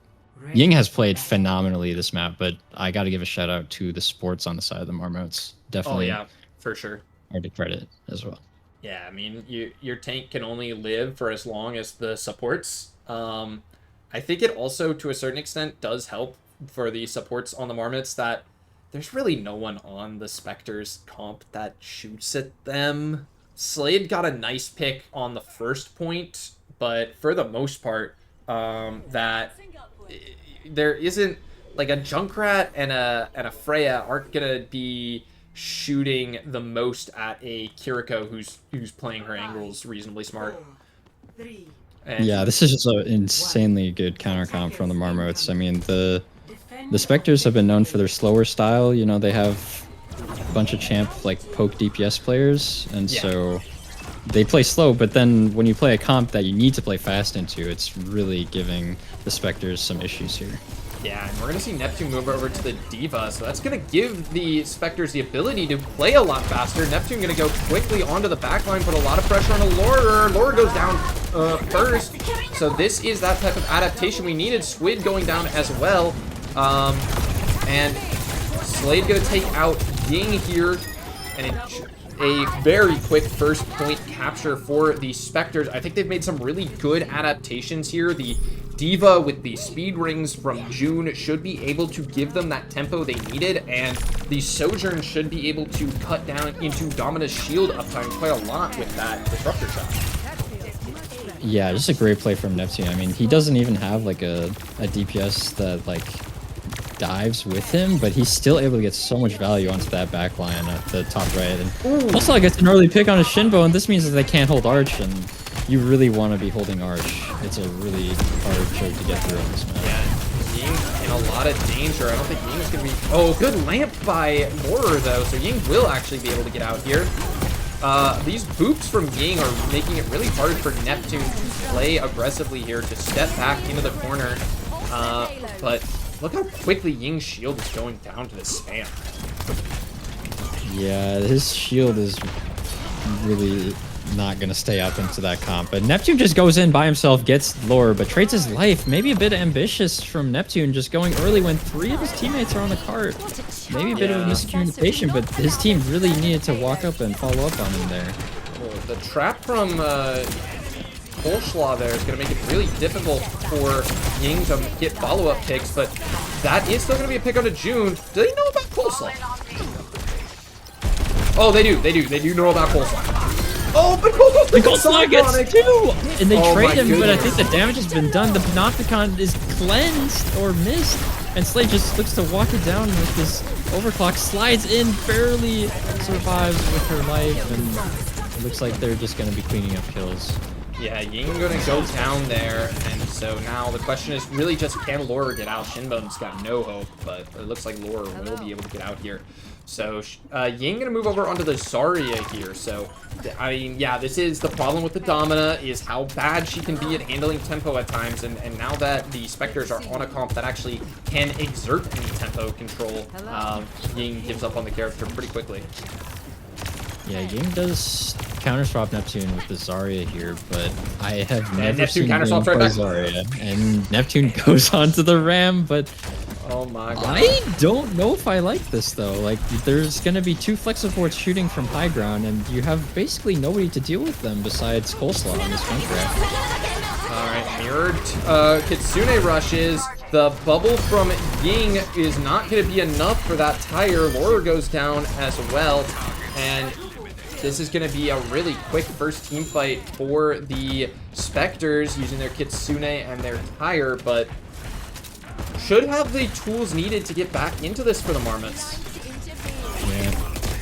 Ying has played phenomenally this map, but I got to give a shout out to the supports on the side of the Marmots. Definitely. Oh yeah, for sure. Hard to credit as well. Yeah, I mean, your tank can only live for as long as the supports. I think it also, to a certain extent, does help for the supports on the Marmots that there's really no one on the Spectres comp that shoots at them. Slade got a nice pick on the first point, but for the most part, that there isn't like a Junkrat and a Freya aren't gonna be shooting the most at a Kiriko who's playing her angles reasonably smart. And Yeah, this is just an insanely good counter comp from the Marmots. I mean, the Spectres have been known for their slower style. You know, they have a bunch of champ like poke DPS players, and so they play slow. But then when you play a comp that you need to play fast into, it's really giving the Spectres some issues here. yeah, and we're going to see Neptune move over to the D.Va, so that's going to give the Spectres the ability to play a lot faster. Neptune going to go quickly onto the backline, put a lot of pressure on Aurora. Aurora goes down first, so this is that type of adaptation we needed. Squid going down as well, and Slade going to take out Ying here, and a very quick first point capture for the Spectres. I think they've made some really good adaptations here. The D.Va with the speed rings from June should be able to give them that tempo they needed, and the Sojourn should be able to cut down into Domina's shield uptime quite a lot with that disruptor shot. Yeah, just a great play from Neptune. I mean, he doesn't even have like a DPS that like dives with him, but he's still able to get so much value onto that back line at the top right. And also, I guess an early pick on a Shinbo, and this means that they can't hold Arch, and you really want to be holding Arch. It's a really hard choke to get through on this map. Yeah, Ying in a lot of danger. I don't think Ying is going to be... Oh, good lamp by Horror, though, so Ying will actually be able to get out here. These boops from Ying are making it really hard for Neptune to play aggressively here, to step back into the corner. But look how quickly Ying's shield is going down to the spam. Yeah, his shield is really not going to stay up into that comp. But Neptune just goes in by himself, gets lore, but trades his life. Maybe a bit ambitious from Neptune, just going early when 3 of his teammates are on the cart. Maybe a bit of a miscommunication, but his team really needed to walk up and follow up on him there. Oh, the trap from Coleslaw there is going to make it really difficult for Ying to get follow-up picks, but that is still going to be a pick on a June. Do they know about Coleslaw? Oh, they do know about Coleslaw. Oh, but Coleslaw gets 2! And they trade him, goodness. but I think the damage has been done. The Panopticon is cleansed or missed, and Slade just looks to walk it down with this overclock, slides in, barely survives with her life, and it looks like they're just going to be cleaning up kills. Yeah, Ying going to go down there, and so now the question is really just can Laura get out? Shinbone's got no hope, but it looks like Laura will be able to get out here. So Ying going to move over onto the Zarya here. So, I mean, yeah, this is the problem with the Domina, is how bad she can be at handling tempo at times, and now that the Spectres are on a comp that actually can exert any tempo control, Ying gives up on the character pretty quickly. Yeah, Ying does counter swap Neptune with the Zarya here, but I have never seen Ying counter-swaps play right back. Zarya. And Neptune goes onto the Ram, but Oh my god. I don't know if I like this though. Like, there's going to be 2 flex supports shooting from high ground, and you have basically nobody to deal with them besides Coleslaw on this front track. Alright, mirrored Kitsune rushes. The bubble from Ying is not going to be enough for that tire. Laura goes down as well, and this is going to be a really quick first team fight for the Spectres using their Kitsune and their tire, but should have the tools needed to get back into this for the Marmots. Yeah,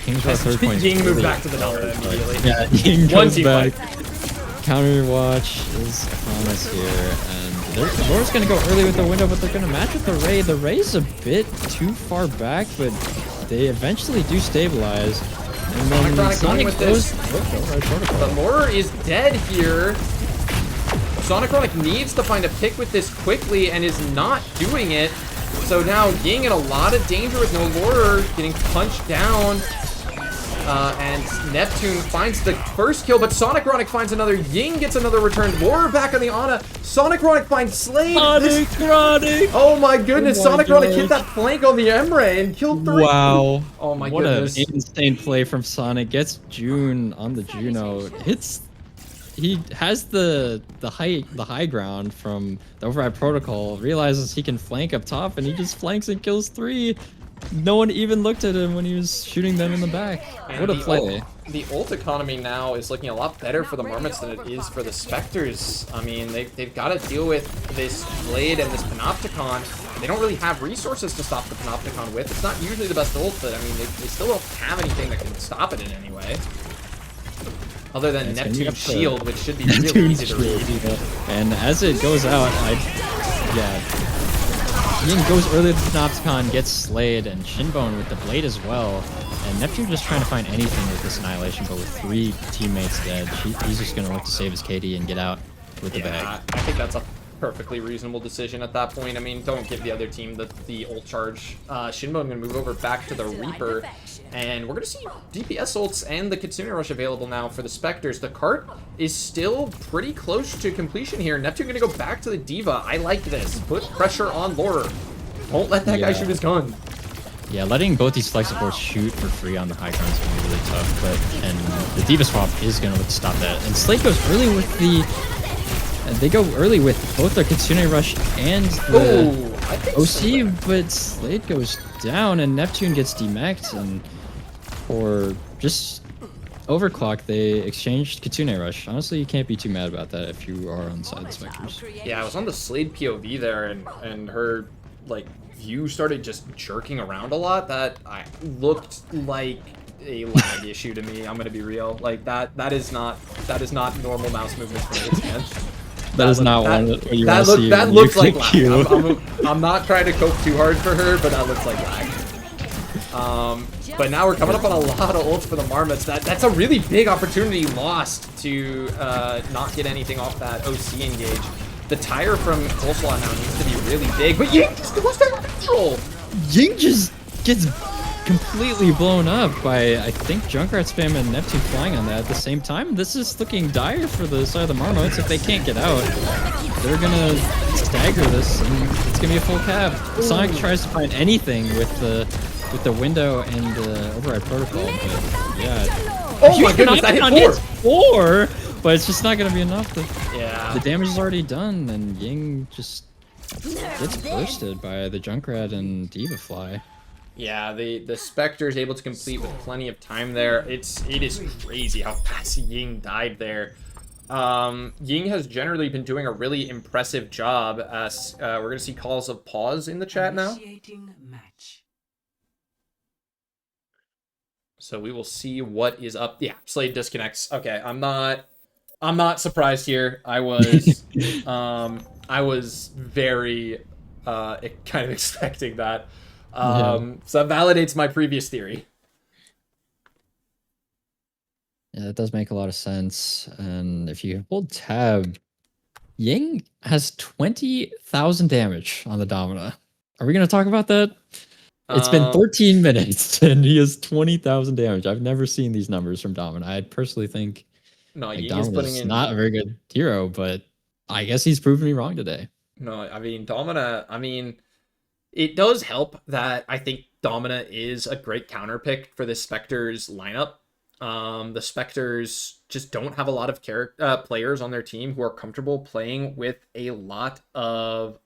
King's our third point. Ying moved back to the Delta immediately. Yeah, Ying One goes team back. fight. Counter watch is upon us here, and Laura's going to go early with the window, but they're going to match with the Ray. The Ray's a bit too far back, but they eventually do stabilize. And then Sonic with this. But Laura is dead here. Sonicronic needs to find a pick with this quickly and is not doing it. So now Ying in a lot of danger with no Laura getting punched down. And Neptune finds the first kill, but Sonicronic finds another. Ying gets another return. Laura back on the Ana. Sonicronic finds Slade. Sonicronic! Oh my goodness, Oh my Sonicronic hit gosh. that flank on the Emre and killed 3. Wow. Oh my what goodness. What an insane play from Sonic. Gets June on the Juno. He has the high ground from the Override Protocol, realizes he can flank up top, and he just flanks and kills 3. No one even looked at him when he was shooting them in the back. And What a the play. the ult economy now is looking a lot better for the Marmots than it is for the Spectres. I mean, they've got to deal with this Blade and this Panopticon. They don't really have resources to stop the Panopticon with. It's not usually the best ult, but I mean, they still don't have anything that can stop it in any way. Other than Neptune's shield, which should be really easy to read. And as it goes out, Ying goes early to the Panopticon, gets slayed, and Shinbone with the Blade as well. And Neptune just trying to find anything with this Annihilation, but with 3 teammates dead, he's just going to look to save his KD and get out with the bag. I think that's a perfectly reasonable decision at that point. I mean, don't give the other team the ult charge. Shinbone going to move over back to the Reaper, and we're going to see DPS ults and the Kitsune Rush available now for the Spectres. The cart is still pretty close to completion here. Neptune going to go back to the D.Va. I like this. Put pressure on Laura. Don't let that guy shoot his gun. Yeah, letting both these flex supports shoot for free on the high ground is going to be really tough, and the D.Va swap is going to look to stop that. And Slate goes early with they go early with both their Kitsune Rush and the OC, but Slate goes down and Neptune gets demeched, and for just overclock, they exchanged Kitsune Rush. Honestly, you can't be too mad about that if you are on the side of the Spectres. Yeah, I was on the Slade POV there, and her, like, view started just jerking around a lot. That looked like a lag issue to me. I'm gonna be real. Like that is not normal mouse movement for me, man. That is not one that you want to see. That looks like lag. I'm not trying to cope too hard for her, but that looks like lag. But now we're coming up on a lot of ults for the Marmots. That's a really big opportunity lost to not get anything off that OC engage. The tire from Coleslaw now needs to be really big, but Ying just goes down control. Ying just gets completely blown up by, I think, Junkrat spam and Neptune flying on that at the same time. This is looking dire for the side of the Marmots. If they can't get out, they're gonna stagger this, and it's gonna be a full cab. Sonic tries to find anything with the window and the override protocol, but yeah. Oh my goodness, that hit 4! But it's just not gonna be enough. The damage is already done, and Ying just gets bursted by the Junkrat and D.Va fly. Yeah, the Spectre is able to complete with plenty of time there. It is crazy how fast Ying died there. Ying has generally been doing a really impressive job. As we're gonna see calls of pause in the chat now. So we will see what is up. Yeah, Slade disconnects. Okay, I'm not surprised here. I was very kind of expecting that. So that validates my previous theory. Yeah, that does make a lot of sense. And if you hold tab, Ying has 20,000 damage on the Domina. Are we going to talk about that? It's been 13 minutes and he has 20,000 damage. I've never seen these numbers from Domina. I personally think Domina's not a very good hero, but I guess he's proven me wrong today. No, I mean, Domina, it does help that I think Domina is a great counter pick for the Spectres lineup. The Spectres just don't have a lot of players on their team who are comfortable playing with a lot of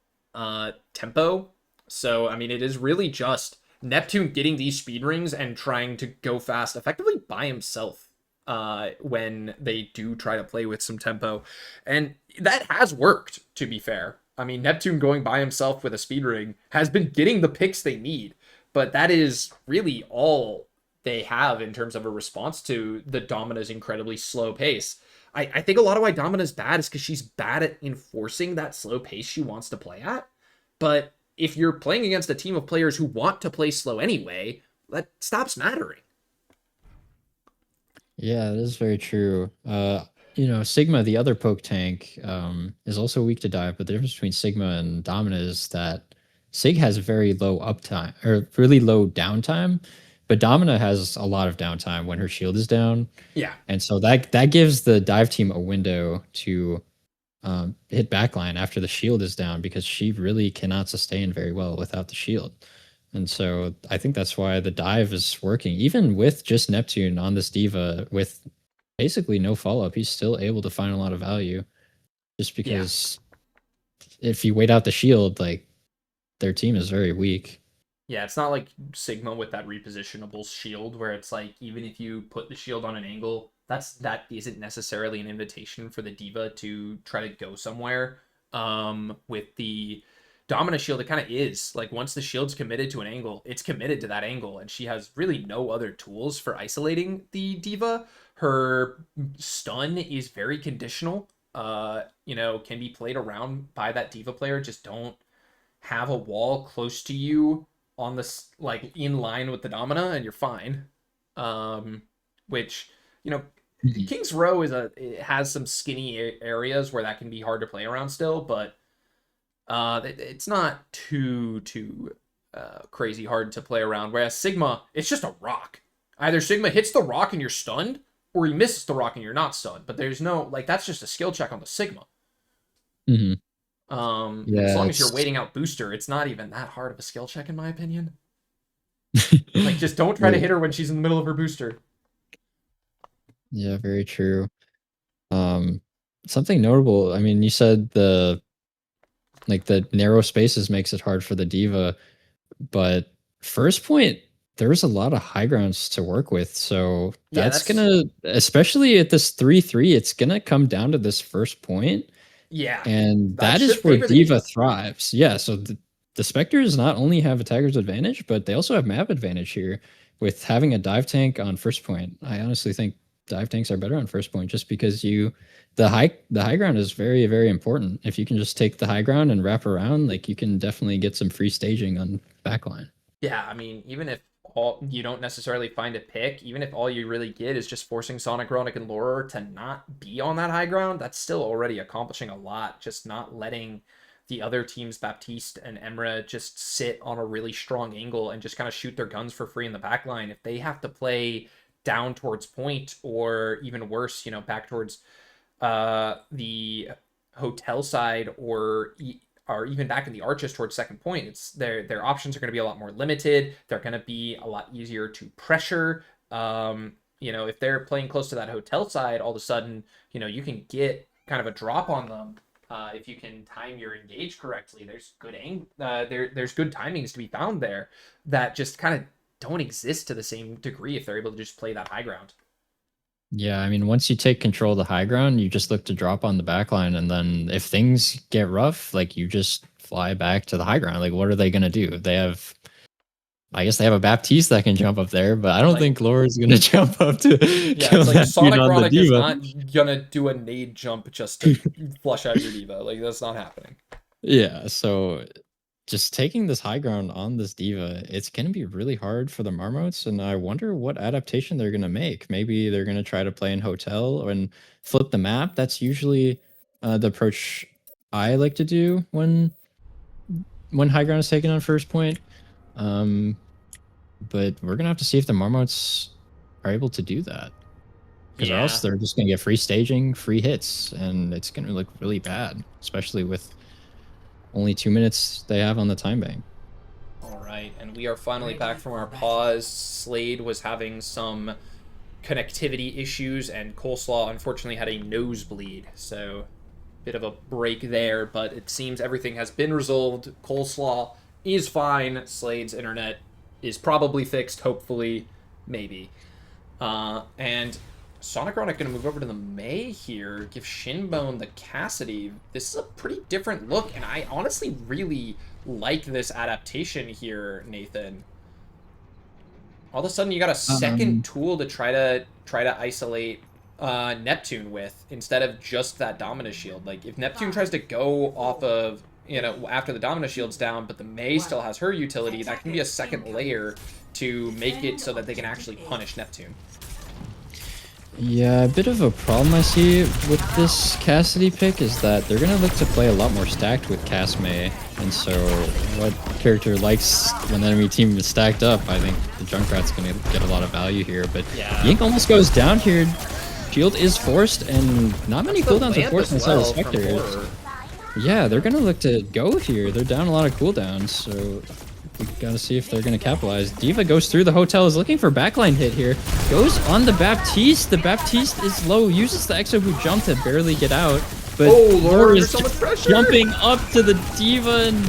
tempo. So, I mean, it is really just Neptune getting these speed rings and trying to go fast effectively by himself when they do try to play with some tempo. And that has worked, to be fair. I mean, Neptune going by himself with a speed ring has been getting the picks they need, but that is really all they have in terms of a response to the Domina's incredibly slow pace. I think a lot of why Domina's bad is because she's bad at enforcing that slow pace she wants to play at. But if you're playing against a team of players who want to play slow anyway, that stops mattering. Yeah, that is very true. Sigma, the other poke tank, is also weak to dive, but the difference between Sigma and Domina is that Sig has very low uptime, or really low downtime, but Domina has a lot of downtime when her shield is down. Yeah. And so that gives the dive team a window to hit backline after the shield is down, because she really cannot sustain very well without the shield. And so I think that's why the dive is working. Even with just Neptune on this D.Va with basically no follow-up, he's still able to find a lot of value. Just because if you wait out the shield, like, their team is very weak. Yeah, it's not like Sigma with that repositionable shield where it's like even if you put the shield on an angle, that isn't necessarily an invitation for the diva to try to go somewhere. With the Domina shield, it kind of is. Like once the shield's committed to an angle, it's committed to that angle, and she has really no other tools for isolating the diva. Her stun is very conditional. Can be played around by that diva player. Just don't have a wall close to you on this like in line with the domina and you're fine. Which you know King's Row it has some skinny areas where that can be hard to play around still, but it's not too crazy hard to play around. Whereas Sigma, it's just a rock. Either Sigma hits the rock and you're stunned, or he misses the rock and you're not stunned. But there's no like that's just a skill check on the Sigma. Mm-hmm. As long as you're waiting out booster, it's not even that hard of a skill check in my opinion. Like just don't try to hit her when she's in the middle of her booster. Yeah, very true. Something notable, I mean, you said the narrow spaces makes it hard for the diva, but first point, there's a lot of high grounds to work with. So that's gonna, especially at this 3-3, it's gonna come down to this first point. Yeah. And that is where Diva thrives. Yeah, so the Spectres not only have attacker's advantage, but they also have map advantage here with having a dive tank on first point. I honestly think dive tanks are better on first point just because the high ground is very, very important. If you can just take the high ground and wrap around, like you can definitely get some free staging on backline. Yeah, I mean, even if you don't necessarily find a pick, even if all you really get is just forcing Sonic, Ronic, and Aurora to not be on that high ground, that's still already accomplishing a lot. Just not letting the other teams, Baptiste and Emra, just sit on a really strong angle and just kind of shoot their guns for free in the back line. If they have to play down towards point or even worse, back towards the hotel side or even back in the arches towards second point, it's their options are going to be a lot more limited. They're going to be a lot easier to pressure. If they're playing close to that hotel side, all of a sudden, you can get kind of a drop on them. If you can time your engage correctly, there's good timings to be found there that just kind of don't exist to the same degree if they're able to just play that high ground. Yeah, I mean, once you take control of the high ground, you just look to drop on the backline, and then if things get rough, like you just fly back to the high ground. Like, what are they gonna do? I guess they have a Baptiste that can jump up there, but I don't think Laura's gonna jump up to kill that Sonic on Ronic the is diva. not gonna do a nade jump just to flush out your diva. Like that's not happening. Yeah, so just taking this high ground on this diva, it's going to be really hard for the Marmots, and I wonder what adaptation they're going to make. Maybe they're going to try to play in hotel and flip the map. That's usually the approach I like to do when high ground is taken on first point. But we're going to have to see if the Marmots are able to do that. Because or else they're just going to get free staging, free hits, and it's going to look really bad, especially with only 2 minutes they have on the time bank. All right, and we are finally back from our pause. Slade was having some connectivity issues, and Coleslaw unfortunately had a nosebleed, so bit of a break there, but it seems everything has been resolved. Coleslaw is fine. Slade's internet is probably fixed, hopefully, maybe. And Sonic Ronic going to move over to the Mei here, give Shinbone the Cassidy. This is a pretty different look, and I honestly really like this adaptation here, Nathan. All of a sudden, you got a second tool to try to isolate Neptune with instead of just that Domina shield. Like if Neptune tries to go off of after the Domina shield's down, but the Mei still has her utility, that can be a second layer to make it so that they can actually punish Neptune. Yeah, a bit of a problem I see with this Cassidy pick is that they're going to look to play a lot more stacked with Cass Mei, and so what character likes when the enemy team is stacked up, I think the Junkrat's going to get a lot of value here, but Yink almost goes down here. Shield is forced, and not many cooldowns are forced inside the Spectres. Yeah, they're going to look to go here. They're down a lot of cooldowns, so we gotta see if they're gonna capitalize. Diva goes through the hotel, is looking for backline hit here. Goes on the Baptiste. The Baptiste is low, uses the Exo Boot jump to barely get out. But Lord, there's so much pressure. Jumping up to the Diva, and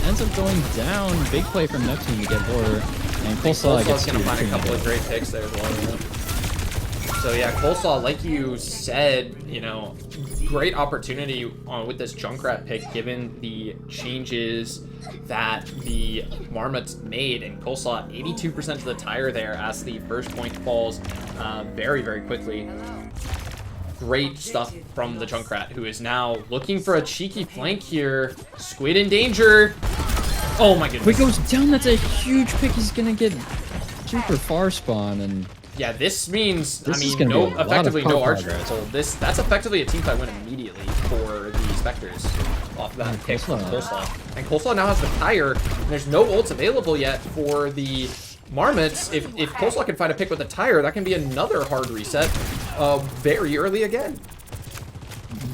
ends up going down. Big play from Neptune to get Lore. And Coleslaw gets going to find a couple of great picks there as well. So yeah, Coleslaw, like you said, you know, great opportunity with this Junkrat pick given the changes that the Marmots made. And Coleslaw, 82% of the tire there as the first point falls very, very quickly. Great stuff from the Junkrat, who is now looking for a cheeky flank here. Squid in danger. Oh my goodness. Squid goes down. That's a huge pick. He's going to get super far spawn. And yeah, this means, this effectively no archer. So that's effectively a teamfight win immediately for the Spectres off that pick from Coleslaw. And Coleslaw now has the tire, and there's no ults available yet for the Marmots. If Coleslaw can find a pick with a tire, that can be another hard reset very early again.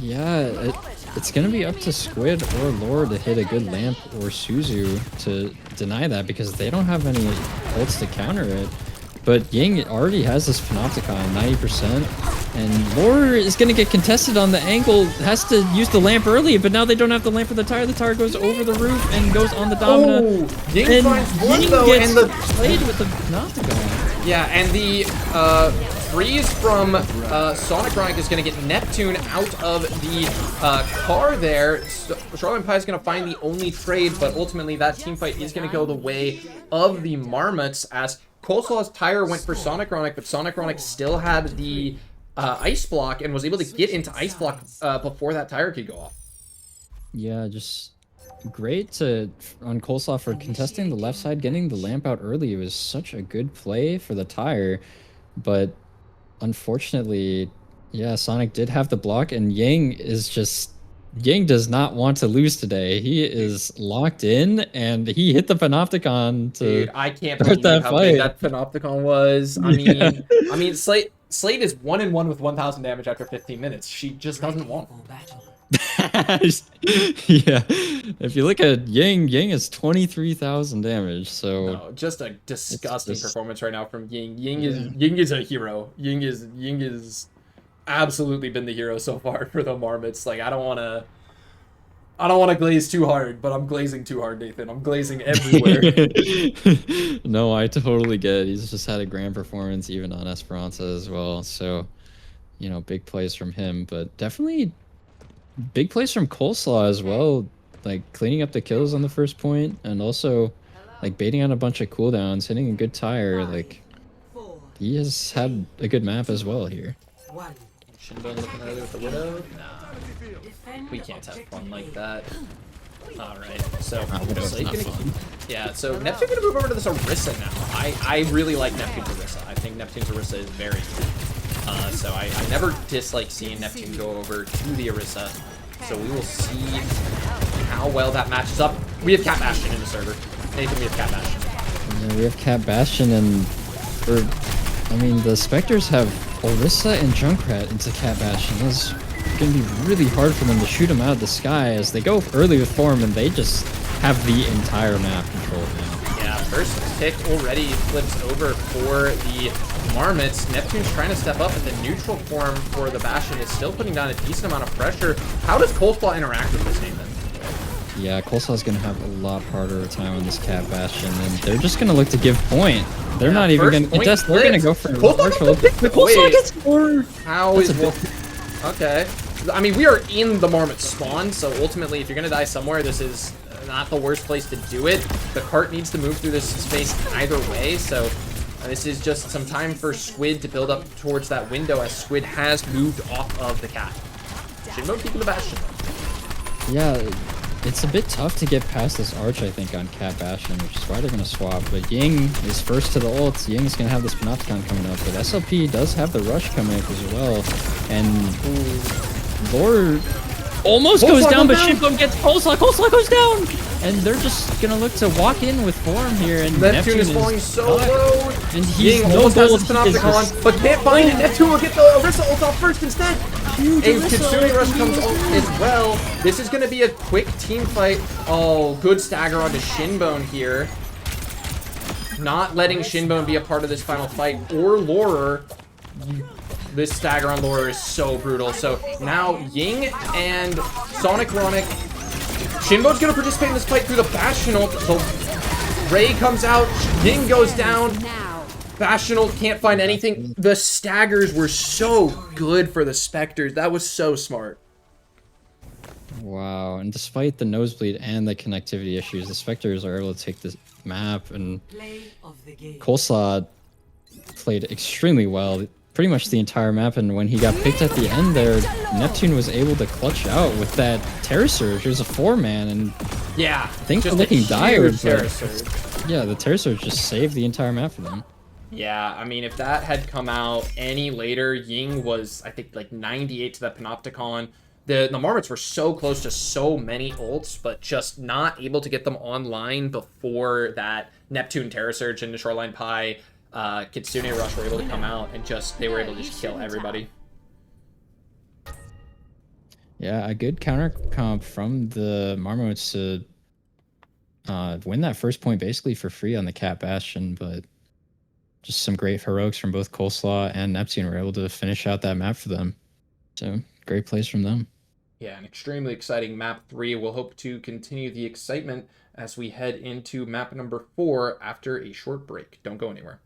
Yeah, it's going to be up to Squid or Lore to hit a good Lamp or Suzu to deny that, because they don't have any ults to counter it. But Ying already has this Panopticon, 90%, and Lore is going to get contested on the angle, has to use the lamp early, but now they don't have the lamp for the tire goes over the roof and goes on the Domina. Oh, Ying finds one though, gets and the played with the Panopticon. Yeah, and the freeze from Sonic Chronic is going to get Neptune out of the car there. So Charlotte Pie is going to find the only trade, but ultimately that teamfight is going to go the way of the Marmots, as Coleslaw's tire went for Sonic Chronic, but Sonic Chronic still had the ice block and was able to get into ice block before that tire could go off. Yeah, just great on Coleslaw for contesting the left side, getting the lamp out early. It was such a good play for the tire, but unfortunately, yeah, Sonic did have the block, and Ying does not want to lose today. He is locked in, and he hit the Panopticon to Dude, I can't believe how big that Panopticon was. I mean, Slate is 1-1 with 1,000 damage after 15 minutes. She just doesn't want. Yeah, if you look at Ying is 23,000 damage. So no, just a disgusting performance right now from Ying. Ying is a hero. Ying is absolutely been the hero so far for the Marmots. Like, I don't want to glaze too hard, but I'm glazing too hard, Nathan. I'm glazing everywhere. No, I totally get it. He's just had a grand performance even on Esperanza as well. So, you know, big plays from him, but definitely big plays from Coleslaw as well. Like cleaning up the kills on the first point, and also like baiting on a bunch of cooldowns, hitting a good tire. Like, he has had a good map as well here. Shinbone looking early with the Widow? Nah. We can't have fun like that. Alright, so yeah, so Neptune's gonna move over to this Orisa now. I really like Neptune's Orisa. I think Neptune's Orisa is very good. So I never dislike seeing Neptune go over to the Orisa. So we will see how well that matches up. We have Cat Bastion in the server. Nathan, we have Cat Bastion. Yeah, we have Cat Bastion, and the Spectres have Orisa and Junkrat into Cat Bastion. It's going to be really hard for them to shoot them out of the sky, as they go early with Form, and they just have the entire map controlled now. Yeah, first pick already flips over for the Marmots. Neptune's trying to step up, but the neutral form for the Bastion is still putting down a decent amount of pressure. How does Coleslaw interact with this, Nathan? Yeah, Coleslaw's going to have a lot harder time on this Cat Bastion, and they're just going to look to give point. They're not even going to contest. They're going to go for Marshall. Coleslaw gets more. How is okay? I mean, we are in the Marmot spawn, so ultimately, if you're going to die somewhere, this is not the worst place to do it. The cart needs to move through this space either way, so this is just some time for Squid to build up towards that window, as Squid has moved off of the Cat. Shinbo keeping the Bastion. Yeah, it's a bit tough to get past this arch, I think, on Cat Bastion, which is why they're going to swap. But Ying is first to the ult. Ying's going to have this Panopticon coming up, but SLP does have the rush coming up as well. And Lore almost goes down, but Shinbo gets Coleslaw. Coleslaw goes down! And they're just going to look to walk in with Form here. And Neptune is falling so low. And Ying almost has his Panopticon, but can't find it. Neptune will get the Orisa ult off first instead. A Consuming Rush comes off as well. This is going to be a quick team fight. Oh, good stagger onto Shinbone here. Not letting Shinbone be a part of this final fight, or Lore. This stagger on Lore is so brutal. So now Ying and Sonic Chronic Shinbo's gonna participate in this fight through the Bastion ult. The Ray comes out, Ying goes down. Bastion ult can't find anything. The staggers were so good for the Spectres. That was so smart. Wow, and despite the nosebleed and the connectivity issues, the Spectres are able to take this map, and Coleslaw played extremely well, pretty much the entire map, and when he got picked at the end there, Neptune was able to clutch out with that Terror Surge. It was a 4-man, and yeah, things were looking dire, but yeah, the Terror Surge just saved the entire map for them. Yeah, I mean, if that had come out any later, Ying was, I think, like 98 to the Panopticon. The Marmots were so close to so many ults, but just not able to get them online before that Neptune Terror Surge into Shoreline Pie, Kitsune Rush were able to come out, and they were able to just kill everybody. Yeah, a good counter comp from the Marmots to win that first point basically for free on the Cat Bastion, but just some great heroics from both Coleslaw and Neptune were able to finish out that map for them. So great plays from them. Yeah, an extremely exciting map 3. We'll hope to continue the excitement as we head into map number 4 after a short break. Don't go anywhere.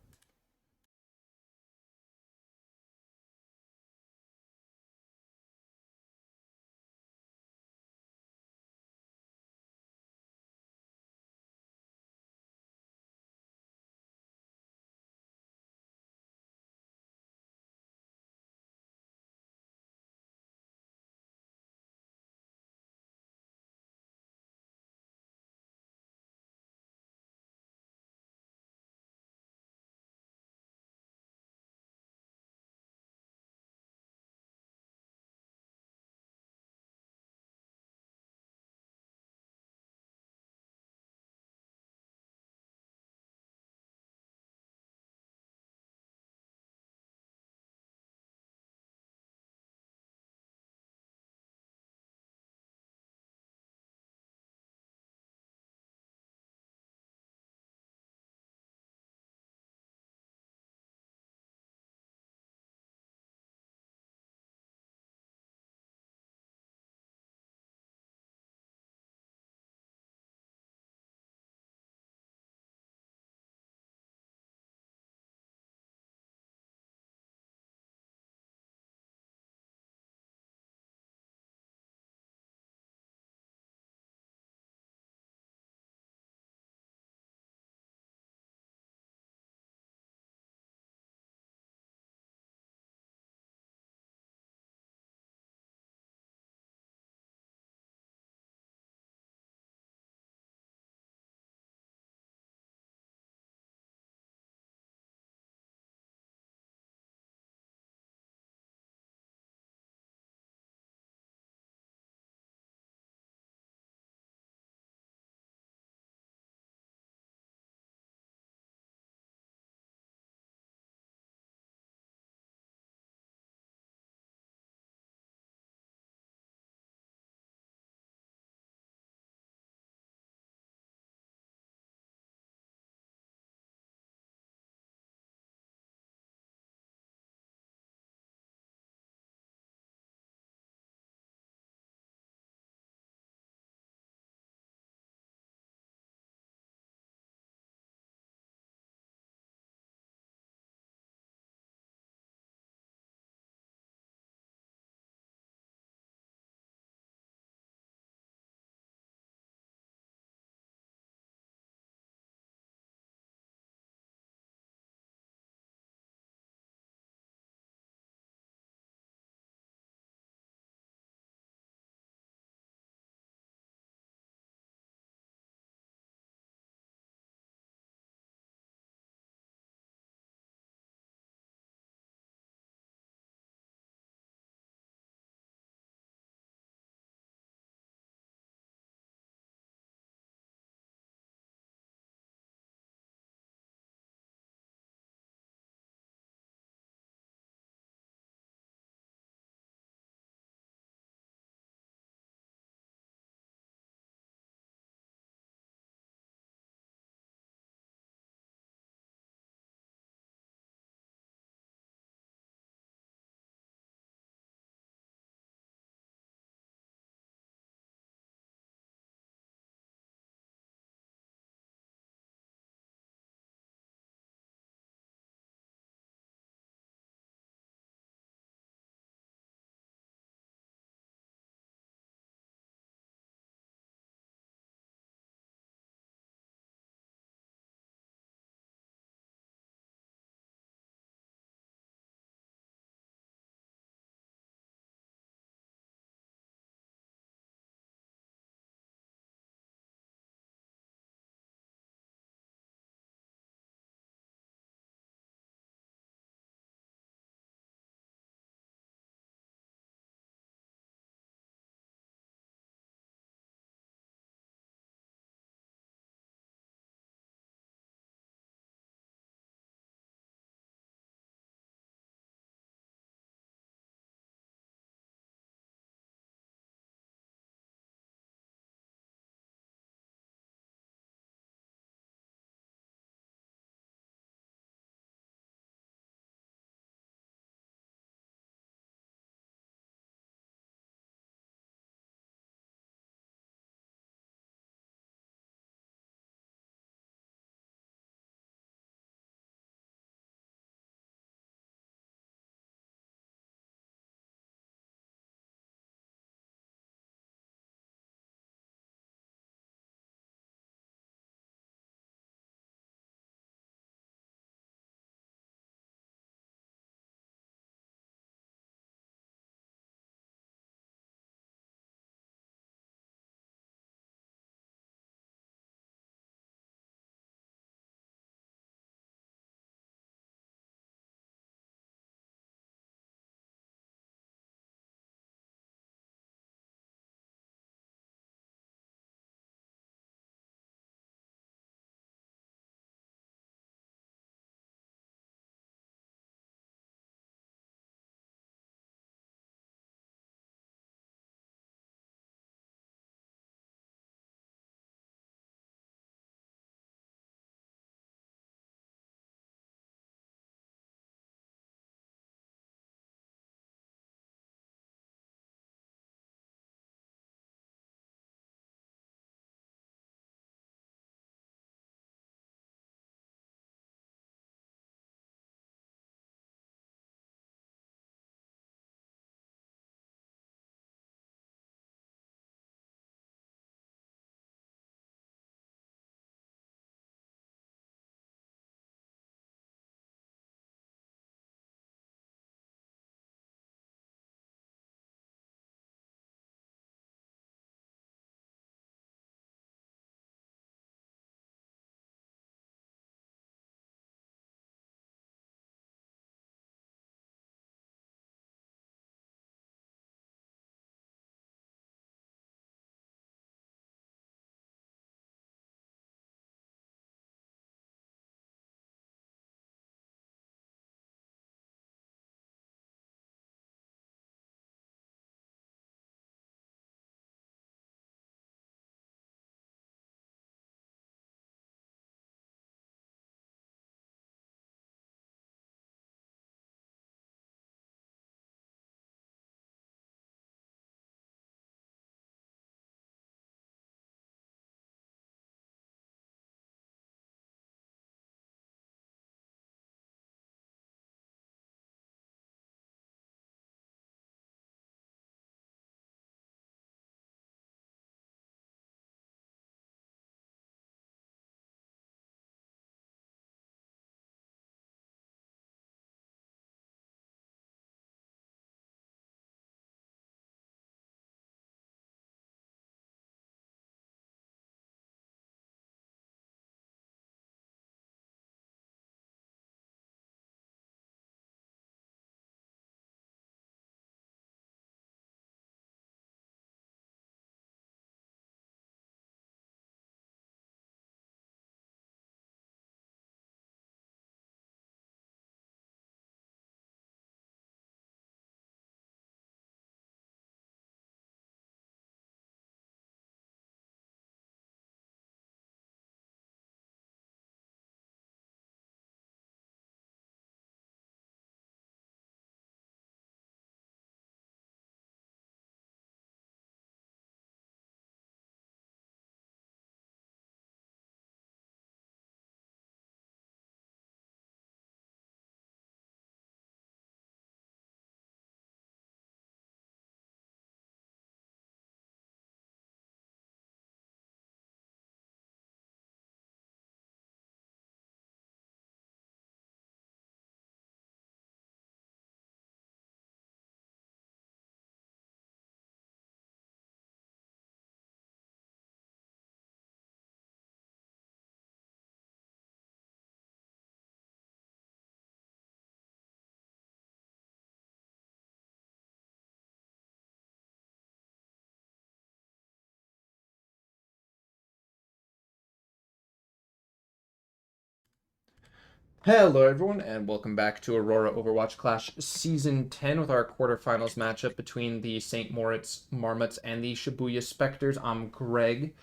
Hello everyone, and welcome back to Aurora Overwatch Clash Season 10 with our quarterfinals matchup between the St. Moritz Marmots and the Shibuya Spectres. I'm Greg,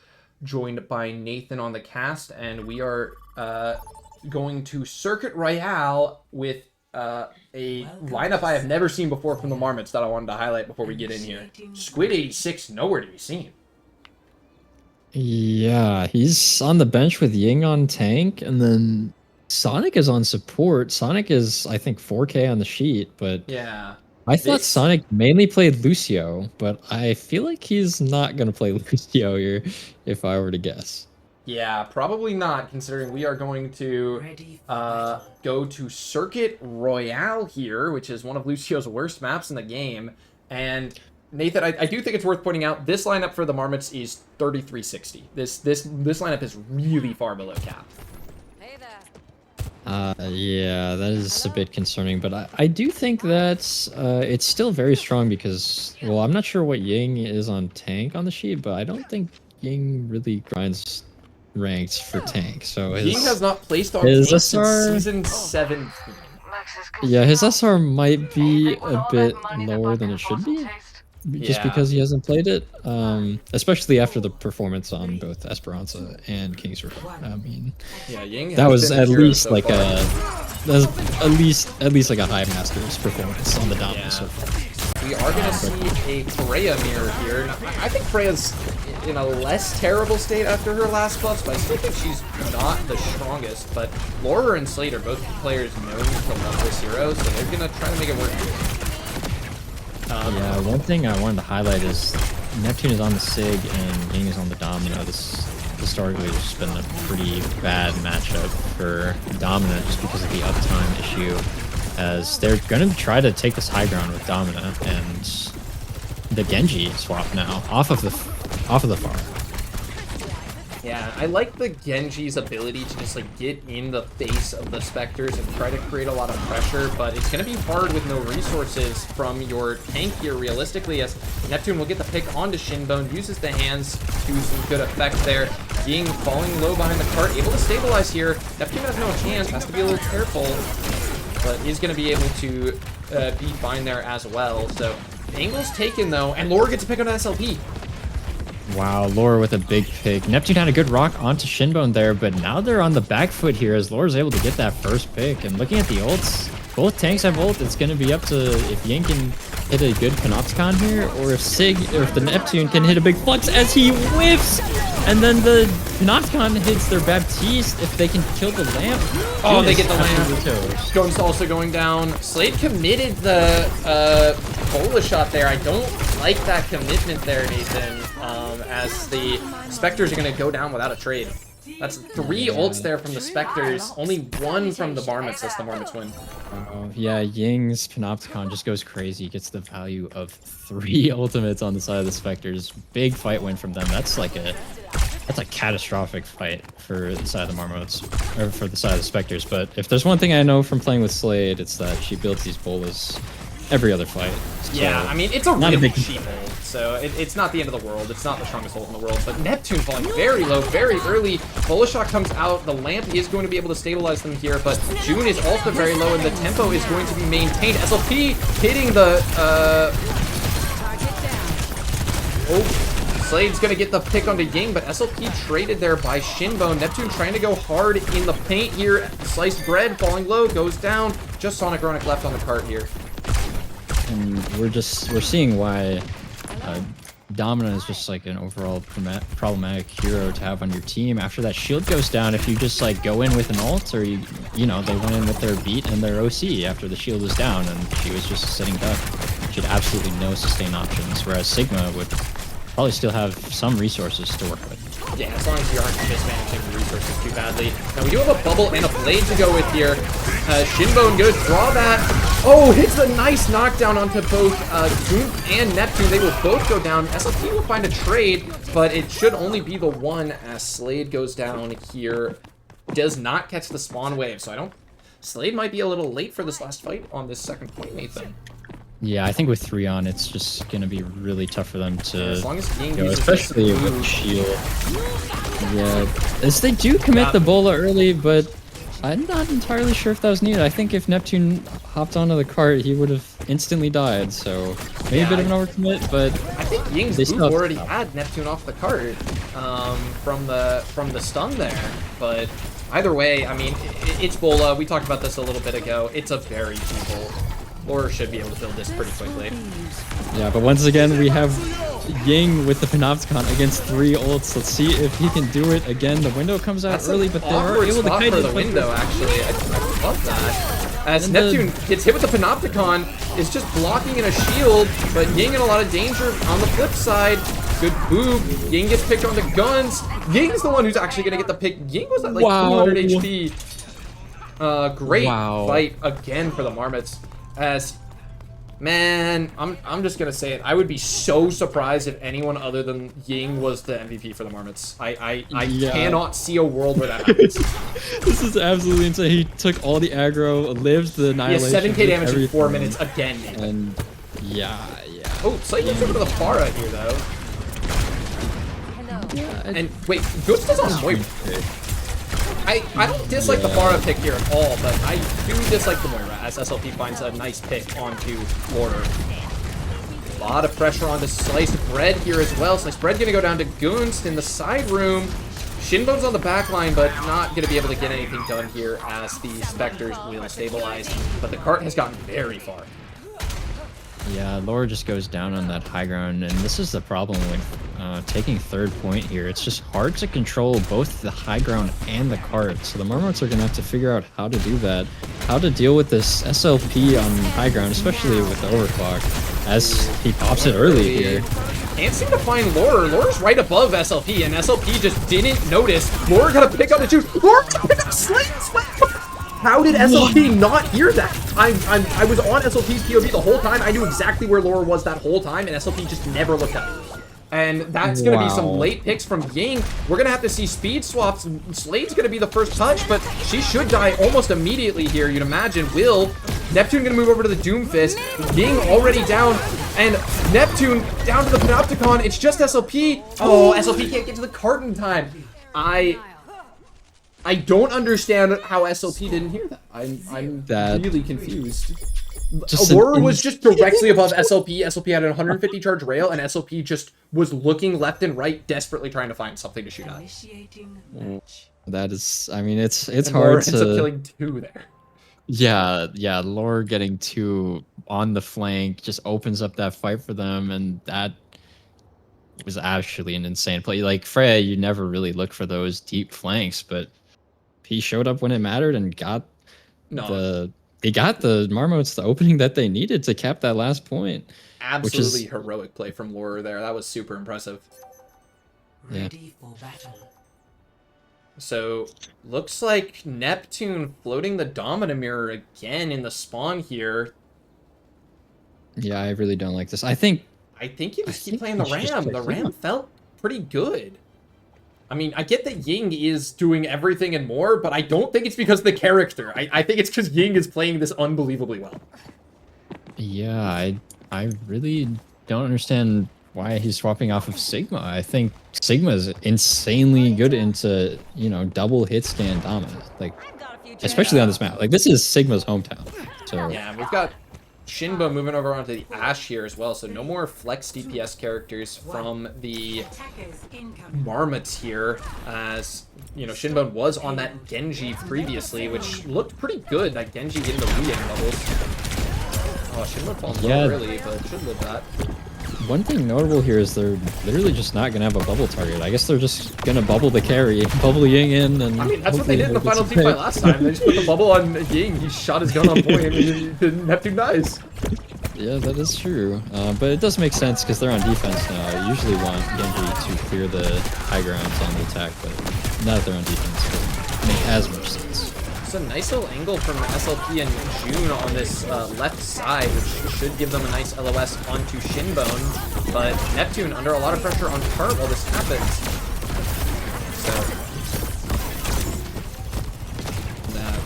joined by Nathan on the cast, and we are going to Circuit Royale with a lineup I have never seen before from the Marmots that I wanted to highlight before we get in here. Squid 86, nowhere to be seen. Yeah, he's on the bench with Ying on tank, and then Sonic is on support. Sonic is, I think, 4K on the sheet, but Yeah. I thought Sonic mainly played Lucio, but I feel like he's not going to play Lucio here, if I were to guess. Yeah, probably not, considering we are going to go to Circuit Royale here, which is one of Lucio's worst maps in the game. And Nathan, I do think it's worth pointing out, this lineup for the Marmots is 3360. This lineup is really far below cap. Yeah, that is a bit concerning, but I do think that it's still very strong because, well, I'm not sure what Ying is on tank on the sheet, but I don't think Ying really grinds ranked for tank. So Ying has not placed on his tank SR, since season 17. Yeah, his SR might be a bit lower than it should be, just because he hasn't played it, especially after the performance on both Esperanza and King's Row. I mean, yeah, Ying that was at least so like far. at least like a high Masters performance on the Dominant so far. We are going to see a Freya mirror here. I think Freya's in a less terrible state after her last buffs, but I still think she's not the strongest. But Laura and Slade are both players known to love this hero, so they're going to try to make it work. Yeah, one thing I wanted to highlight is Neptune is on the Sig and Ying is on the Domino. This historically has just been a pretty bad matchup for Domina just because of the uptime issue, as they're going to try to take this high ground with Domina and the Genji swap now off of the far. Yeah, I like the Genji's ability to just like get in the face of the Spectres and try to create a lot of pressure, but it's going to be hard with no resources from your tank here realistically, as Neptune will get the pick onto Shinbone, uses the hands to some good effect there. Ying falling low behind the cart, able to stabilize here. Neptune has no chance, has to be a little careful, but is going to be able to be fine there as well. So angle's taken though, and Laura gets a pick on SLP. Wow, Laura with a big pick. Neptune had a good rock onto Shinbone there, but now they're on the back foot here as Laura's able to get that first pick. And looking at the ults, both tanks have ult. It's going to be up to if Ying can hit a good Panopticon here, or if the Neptune can hit a big Flux as he whiffs. And then the Panopticon hits their Baptiste if they can kill the lamp. Oh, they get the lamp. Gun's also going down. Slade committed the bola shot there. I don't like that commitment there, Nathan, as the Spectres are going to go down without a trade. That's 3 ults there from the Spectres, only 1 from the Marmots as the Marmots win. Yeah, Ying's Panopticon just goes crazy. Gets the value of 3 ultimates on the side of the Spectres. Big fight win from them. That's a catastrophic fight for the side of the Marmots, or for the side of the Spectres. But if there's one thing I know from playing with Slade, it's that she builds these bolas every other fight. So, yeah, I mean, it's a really cheap ult, so it's not the end of the world. It's not the strongest ult in the world, but Neptune falling very low, very early. Bola shot comes out. The lamp is going to be able to stabilize them here, but June is also very low, and the tempo is going to be maintained. SLP hitting the... Slade's going to get the pick onto Ying, but SLP traded there by Shinbone. Neptune trying to go hard in the paint here. Sliced bread falling low, goes down. Just Sonic Ronic left on the cart here. And we're seeing why Domina is just like an overall problematic hero to have on your team. After that shield goes down, if you just like go in with an ult, or you know, they went in with their beat and their OC after the shield was down and she was just sitting duck. She had absolutely no sustain options, whereas Sigma would probably still have some resources to work with. Yeah, as long as you aren't mismanaging the resources too badly. Now we do have a bubble and a blade to go with here. Shinbone goes, draw that. Oh, hits a nice knockdown onto both June and Neptune. They will both go down. SLP will find a trade, but it should only be the one as Slade goes down here. Does not catch the spawn wave, so I don't... Slade might be a little late for this last fight on this second point, Nathan. Yeah, I think with 3 on, it's just going to be really tough for them to as long as go, especially with shield. Yeah, as they do commit the bola early, but I'm not entirely sure if that was needed. I think if Neptune hopped onto the cart, he would have instantly died. So maybe Yeah, a bit of an overcommit, but I think Ying's they boop still already had Neptune off the cart from the stun there. But either way, I mean, it's Bola. We talked about this a little bit ago. It's a very feeble. Laura should be able to build this pretty quickly. yeah, but once again, we have Ying with the Panopticon against 3 ults. Let's see if he can do it again. The window comes out That's early, an but they are awkward able to spot kind for of the window, actually. I love that. As And Neptune gets hit with the Panopticon, is just blocking in a shield, but Ying in a lot of danger on the flip side. Good boob. Ying gets picked on the guns. Ying's the one who's actually going to get the pick. Ying was at like 200 HP. Great fight again for the Marmots. As, man, I'm just gonna say it. I would be so surprised if anyone other than Ying was the MVP for the Marmots. I cannot see a world where that happens. This is absolutely insane. He took all the aggro, lived the annihilation. He has 7k damage in 4 minutes again. And yeah. Oh, Slate moves over to the Pharah here though. Yeah, And wait, Ghost is on Moira. I don't dislike the Pharah pick here at all, but I do dislike the Moira as SLP finds a nice pick onto Lorder. A lot of pressure onto Sliced Bread here as well. Sliced Bread gonna go down to Gunst in the side room. Shinbone's on the back line, but not gonna be able to get anything done here as the Spectres will stabilize. But the cart has gotten very far. Yeah, Laura just goes down on that high ground, and this is the problem with taking 3rd point here. It's just hard to control both the high ground and the cart, so the Marmots are going to have to figure out how to do that, how to deal with this SLP on high ground, especially with the overclock, as he pops it early here. Can't seem to find Laura. Laura's right above SLP, and SLP just didn't notice. Laura got to pick up the two. Laura got to pick up Slate. How did SLP not hear that? I was on SLP's POV the whole time. I knew exactly where Laura was that whole time, and SLP just never looked up. And that's going to be some late picks from Ying. We're going to have to see speed swaps. Slade's going to be the first touch, but she should die almost immediately here, you'd imagine. Neptune going to move over to the Doomfist. Ying already down, and Neptune down to the Panopticon. It's just SLP. Oh, SLP can't get to the cart in time. I don't understand how SLP didn't hear that. I'm really confused. Aurora was just directly above SLP. SLP had a 150 charge rail, and SLP just was looking left and right, desperately trying to find something to shoot at. That is, I mean, it's and hard Laura to ends up killing 2 there. Yeah, Laura getting 2 on the flank just opens up that fight for them, and that was actually an insane play. Like Freya, you never really look for those deep flanks, but he showed up when it mattered and got They got the Marmots the opening that they needed to cap that last point. Absolutely heroic play from Laura there. That was super impressive. Ready for battle. So, looks like Neptune floating the Domina Mirror again in the spawn here. Yeah, I really don't like this. I think you just keep playing the Ram. The Ram felt pretty good. I mean, I get that Ying is doing everything and more, but I don't think it's because of the character. I think it's because Ying is playing this unbelievably well. Yeah, I really don't understand why he's swapping off of Sigma. I think Sigma is insanely good into, double hit scan dominant. Like, especially on this map. Like, this is Sigma's hometown. So yeah, we've got Shinbo moving over onto the Ashe here as well, so no more flex DPS characters from the Marmots here, as, Shinbo was on that Genji previously, which looked pretty good, that Genji getting the Wu-Yang bubbles. Oh, Shinbo falls low early, but should live that. One thing notable here is they're literally just not going to have a bubble target. I guess they're just going to bubble the carry, bubble Ying in, and... I mean, that's what they did in the final team fight last time. They just put the bubble on Ying, he shot his gun on point, and Neptune dies. Yeah, that is true. But it does make sense, because they're on defense now. I usually want Genji to clear the high grounds on the attack, but now that they're on defense, it makes as much sense. It's a nice little angle from SLP and June on this left side, which should give them a nice LOS onto Shinbone, but Neptune under a lot of pressure on Cart while this happens. So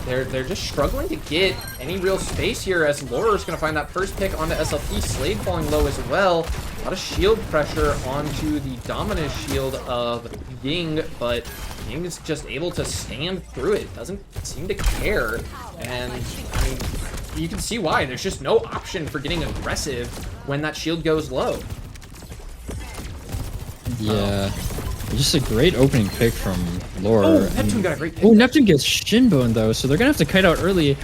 they're just struggling to get any real space here, as Laura's going to find that first pick onto SLP. Slade falling low as well. A lot of shield pressure onto the Dominus shield of Ying, but Ying is just able to stand through it. Doesn't seem to care. And, I mean, you can see why. There's just no option for getting aggressive when that shield goes low. Yeah. Just a great opening pick from Laura. Oh, Neptune got a great pick. Oh, Neptune gets Shinbone though, so they're gonna have to kite out early.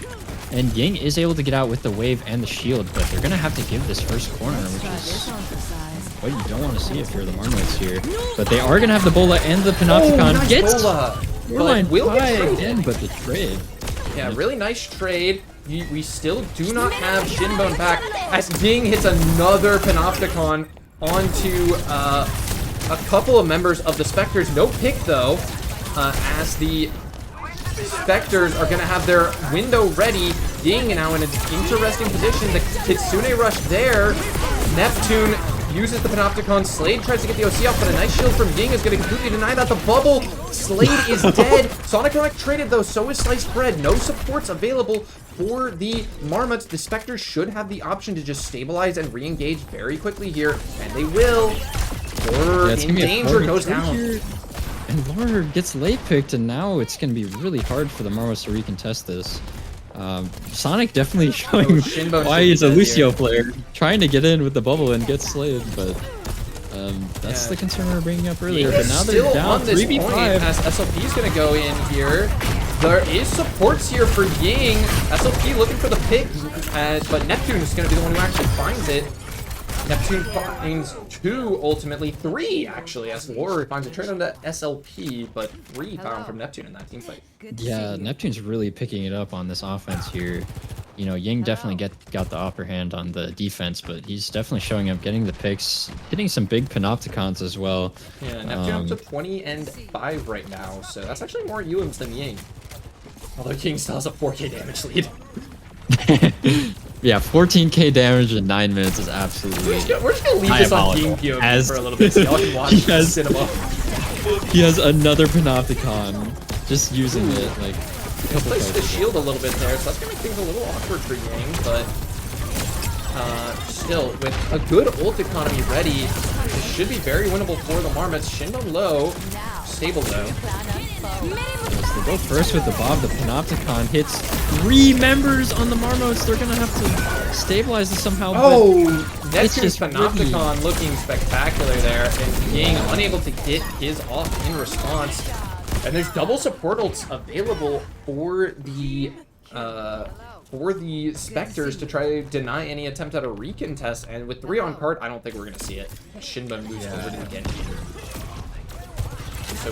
And Ying is able to get out with the wave and the shield, but they're gonna have to give this first corner, which is what you don't want to see if you're the Marmots here. But they are gonna have the Bola and the Panopticon. Nice Gets Bola. Shoreline But will get Pie traded. again, but the trade. Yeah, really nice trade. We still do not have Shinbone back as Ying hits another Panopticon onto a couple of members of the Spectres. No pick though, as the Spectres are gonna have their window ready. Ying now in an interesting position. The Kitsune rush there. Neptune uses the Panopticon. Slade tries to get the OC off, but a nice shield from Ying is gonna completely deny that. The bubble. Slade is dead. Sonic Connect traded though, so is Sliced Bread. No supports available for the Marmots. The Spectres should have the option to just stabilize and re-engage very quickly here, and they will. Laura in danger, goes down. Here. And Laura gets late picked, and now it's going to be really hard for the Marmots to recontest this. Sonic definitely showing why he's a Lucio player, trying to get in with the bubble and get slayed, but that's the concern we were bringing up earlier. But now they're down 3v5. As SLP is going to go in here. There is supports here for Ying. SLP looking for the pick, but Neptune is going to be the one who actually finds it. Neptune finds 2, ultimately 3 actually, as Laura finds a trade on the SLP, but 3 found from Neptune in that team fight. Yeah, Neptune's really picking it up on this offense here. You know, Ying definitely got the upper hand on the defense, but he's definitely showing up, getting the picks, hitting some big Panopticons as well. Yeah, Neptune up to 20 and 5 right now, so that's actually more UMs than Ying. Although Ying still has a 4k damage lead. Yeah, 14k damage in 9 minutes is absolutely. We're just gonna leave this on Ying POV for a little bit so y'all can watch cinema. He has another Panopticon, just using it like. He placed the shield a little bit there, so that's gonna make things a little awkward for Ying, but still, with a good ult economy ready, it should be very winnable for the Marmots. Shinbone low, stable though. Yes, they go first with the Bob. The Panopticon hits 3 members on the Marmots. They're gonna have to stabilize this somehow. Oh, Neptune's just Panopticon really looking spectacular there, and Ying unable to get his off in response. And there's double support ults available for the Spectres to try to deny any attempt at a recontest. And with 3 on cart, I don't think we're gonna see it. Shinbone moves over to the Genji. So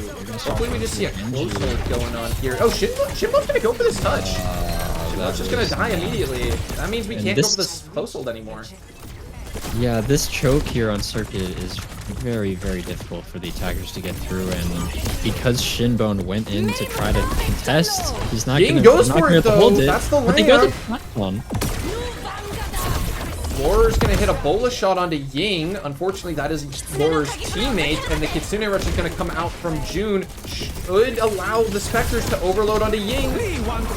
hopefully we just see a close hold going on here. Oh, Shinbone's gonna go for this touch. Shinbone's just gonna die immediately. That means we can't go for this close hold anymore. Yeah, this choke here on circuit is very, very difficult for the attackers to get through, and because Shinbone went in to try to contest, he's not Ying gonna, goes not for gonna it though. hold it, That's the but they got the layup. platform. Laura's gonna hit a bola shot onto Ying. Unfortunately, that is Laura's teammate, and the Kitsune rush is gonna come out from June. Should allow the Spectres to overload onto Ying,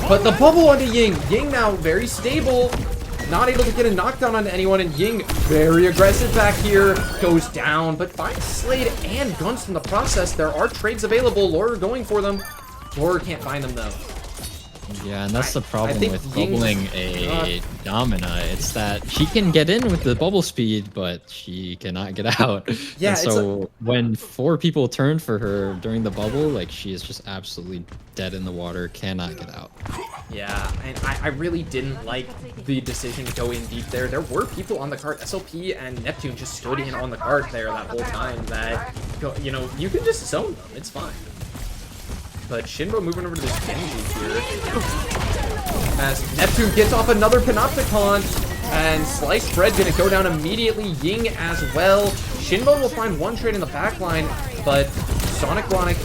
but the bubble onto Ying. Ying now very stable, not able to get a knockdown onto anyone, and Ying very aggressive back here, goes down, but finds Slade and Guns from the process. There are trades available. Laura going for them. Laura can't find them though. Yeah, and that's the problem think with Ying's bubbling a Domina. It's that she can get in with the bubble speed, but she cannot get out. Yeah, and so when 4 people turn for her during the bubble, like, she is just absolutely dead in the water, cannot get out. Yeah, and I really didn't like the decision to go in deep there. There were people on the cart. SLP and Neptune just stood in on the cart there that whole time that, you know, you can just zone them. It's fine. But Shinbo moving over to this Genji here. As Neptune gets off another Panopticon, and Sliced Bread gonna go down immediately. Ying as well. Shinbo will find 1 trade in the backline, but Sonic Ronic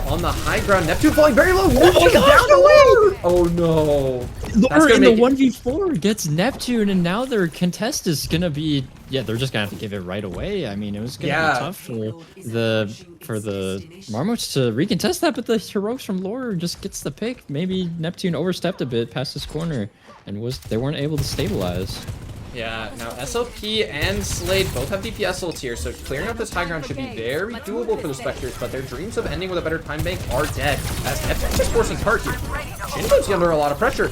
on the high ground. Neptune falling very low. Neptune down away. Oh no. Laura in the 1v4 gets Neptune, and now their contest is gonna be, yeah, they're just gonna have to give it right away. I mean, it was gonna be tough for the Marmots to recontest that, but the heroics from Laura just gets the pick. Maybe Neptune overstepped a bit past this corner and they weren't able to stabilize. Yeah, now SLP and Slade both have DPS ults here, so clearing up this high ground should be very doable for the Spectres, but their dreams of ending with a better time bank are dead, as Neptune's just forcing cart here. Shinbo's under a lot of pressure.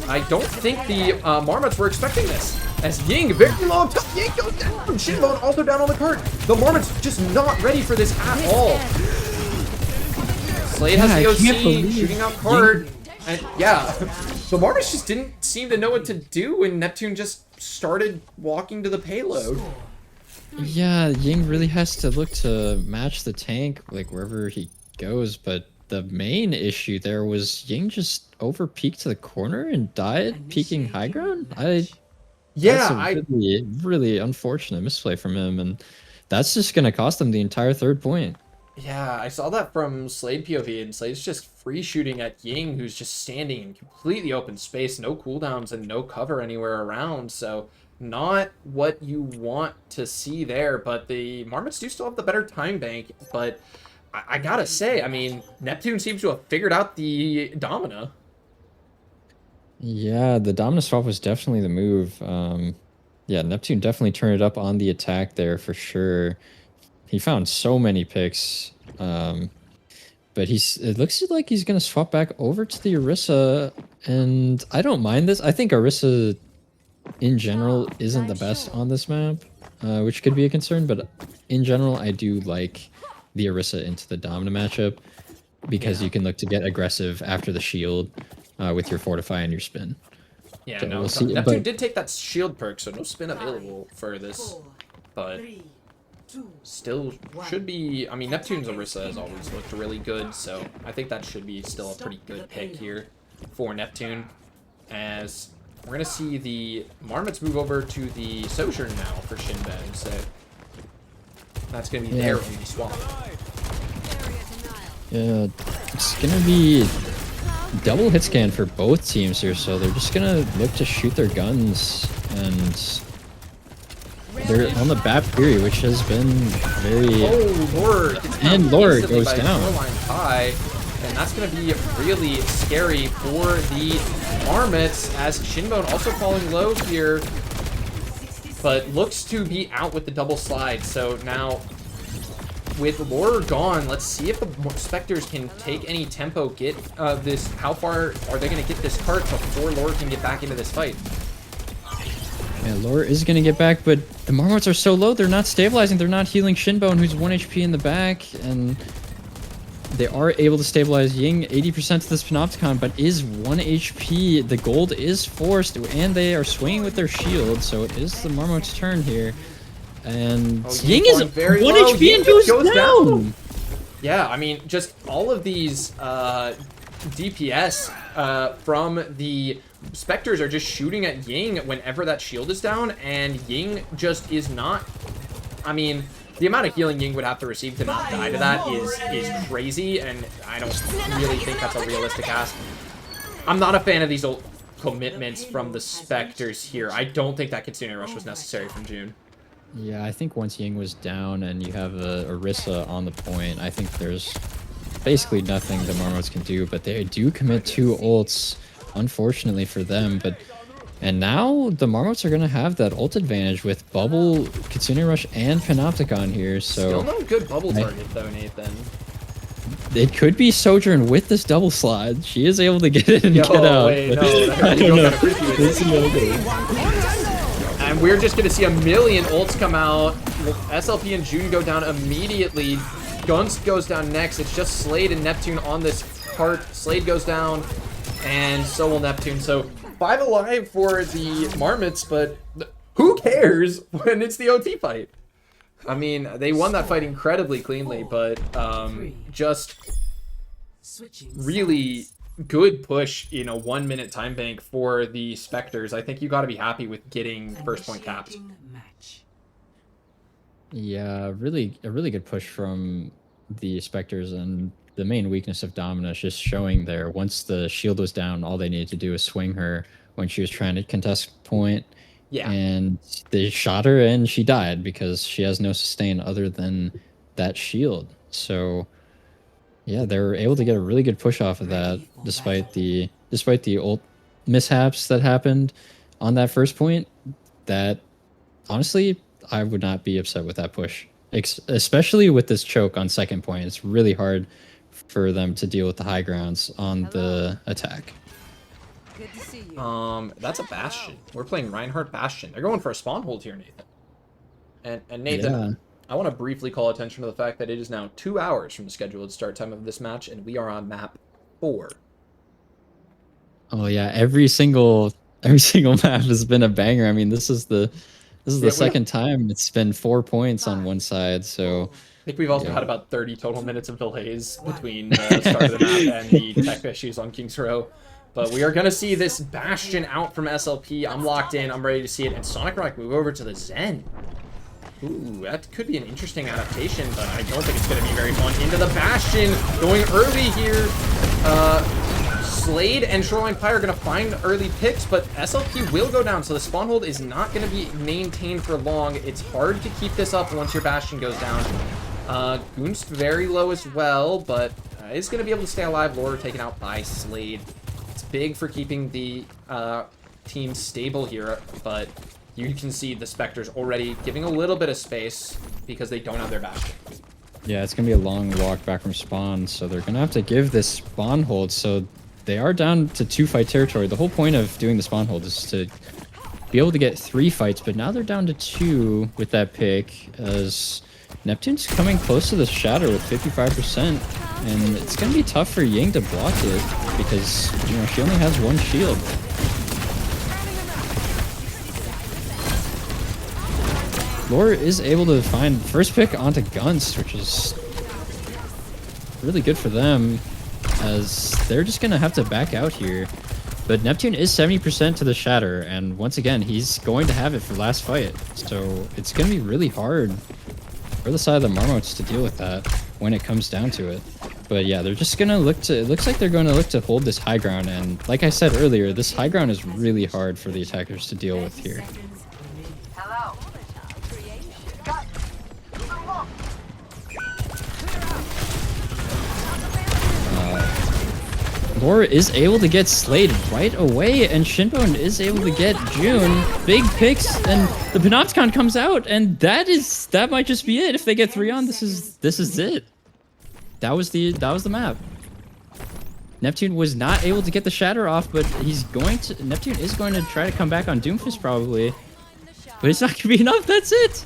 I don't think the Marmots were expecting this, as Ying very low up top. Ying goes down, Shinbo also down on the cart. The Marmots just not ready for this at all. Slade has the OC, shooting out cart. And yeah, the Marmots just didn't seem to know what to do when Neptune just started walking to the payload. Yeah, Ying really has to look to match the tank like wherever he goes, but the main issue there was Ying just over peeked to the corner and died peeking high ground. That's a really unfortunate misplay from him, and that's just gonna cost him the entire third point. Yeah, I saw that from Slade POV, and Slade's just free shooting at Ying, who's just standing in completely open space, no cooldowns and no cover anywhere around, so not what you want to see there, but the Marmots do still have the better time bank, but I gotta say, I mean, Neptune seems to have figured out the Domina. Yeah, the Domina swap was definitely the move. Yeah, Neptune definitely turned it up on the attack there for sure. He found so many picks, but it looks like he's gonna swap back over to the Orisa, and I don't mind this. I think Orisa, in general, isn't the best on this map, which could be a concern. But in general, I do like the Orisa into the Domina matchup because you can look to get aggressive after the shield with your Fortify and your spin. Yeah, so no, we'll see, Neptune did take that shield perk, so no spin available for this, but still should be. I mean, Neptune's Orisa has always looked really good, so I think that should be still a pretty good pick here for Neptune, as we're gonna see the Marmots move over to the Sojourn now for Shinben, so that's gonna be their only swap. Yeah, it's gonna be double hit scan for both teams here, so they're just gonna look to shoot their guns, and they're on the BAP theory, which has been very... Oh, Lord! And Lord goes down. High, and that's going to be really scary for the Marmots, as Shinbone also falling low here, but looks to be out with the double slide. So now, with Lore gone, let's see if the Spectres can take any tempo, get this... How far are they going to get this cart before Lore can get back into this fight? Yeah, Lore is going to get back, but the Marmots are so low, they're not stabilizing. They're not healing Shinbone, who's 1 HP in the back, and they are able to stabilize Ying 80% to this Panopticon, but is 1 HP. The gold is forced, and they are swinging with their shield, so it is the Marmots' turn here. And Ying is 1 HP and goes down! Yeah, I mean, just all of these DPS from the Spectres are just shooting at Ying whenever that shield is down, and Ying just is not... I mean, the amount of healing Ying would have to receive to not die to that is crazy, and I don't really think that's a realistic ask. I'm not a fan of these old commitments from the Spectres here. I don't think that Kitsune Rush was necessary from June. Yeah, I think once Ying was down and you have a Orisa on the point, I think there's basically nothing the Marmots can do, but they do commit 2 ults, unfortunately for them. And now the Marmots are going to have that ult advantage with Bubble, Kitsune Rush, and Panopticon here, so... Still no good bubble target, though, Nathan. It could be Sojourn with this double slide. She is able to get in and get out. Wait, no, I don't know. And we're just going to see a million ults come out. SLP and June go down immediately. Gunst goes down next. It's just Slade and Neptune on this cart. Slade goes down, and so will Neptune. So 5 alive for the Marmots, but who cares when it's the OT fight? I mean, they won that fight incredibly cleanly, but just really good push in a 1-minute time bank for the Spectres. I think you got to be happy with getting first point capped. Yeah, a really good push from the Spectres, and the main weakness of Domina is just showing there. Once the shield was down, all they needed to do was swing her when she was trying to contest point. Yeah. And they shot her and she died because she has no sustain other than that shield. So yeah, they were able to get a really good push off of that despite the ult mishaps that happened on that first point. that honestly, I would not be upset with that push, especially with this choke on second point. It's really hard for them to deal with the high grounds on the attack. Good to see you. That's a Bastion. We're playing Reinhardt Bastion. They're going for a spawn hold here, Nathan. And Nathan, Yeah. I want to briefly call attention to the fact that it is now 2 hours from the scheduled start time of this match, and we are on map 4. Oh yeah, every single map has been a banger. I mean, this is the Yeah, second time it's been 4 points on one side. So I think we've also yeah. had about 30 total minutes of delays between the start of the map and the tech issues on King's Row. But we are going to see this Bastion out from SLP. I'm locked in. I'm ready to see it. And Sonic Rock move over to the Zen. Ooh, that could be an interesting adaptation, but I don't think it's going to be very fun. Into the Bastion, going early here. Slade and Shoreline Pie are going to find early picks, but SLP will go down, so the spawn hold is not going to be maintained for long. It's hard to keep this up once your Bastion goes down. Goonst very low as well, but is going to be able to stay alive. Laura taken out by Slade. It's big for keeping the team stable here, but you can see the Spectres already giving a little bit of space because they don't have their Bastion. Yeah, it's gonna be a long walk back from spawn, so they're gonna have to give this spawn hold. So they are down to 2 fight territory. The whole point of doing the spawn hold is to be able to get 3 fights, but now they're down to 2 with that pick, as Neptune's coming close to the shatter with 55%, and it's gonna be tough for Ying to block it because, you know, she only has 1 shield. Laura is able to find first pick onto Gunst, which is really good for them, as they're just gonna have to back out here. But Neptune is 70% to the shatter, and once again, he's going to have it for last fight. So it's gonna be really hard for the side of the Marmots to deal with that when it comes down to it. But yeah, they're just gonna look to, it looks like they're going to look to hold this high ground, and like I said earlier, this high ground is really hard for the attackers to deal with here. Hello. Laura is able to get Slade right away, and Shinbone is able to get June. Big picks, and the Panopticon comes out, and that might just be it. If they get 3 on, this is it. That was the map. Neptune was not able to get the shatter off, but Neptune is going to try to come back on Doomfist probably. But it's not gonna be enough, that's it!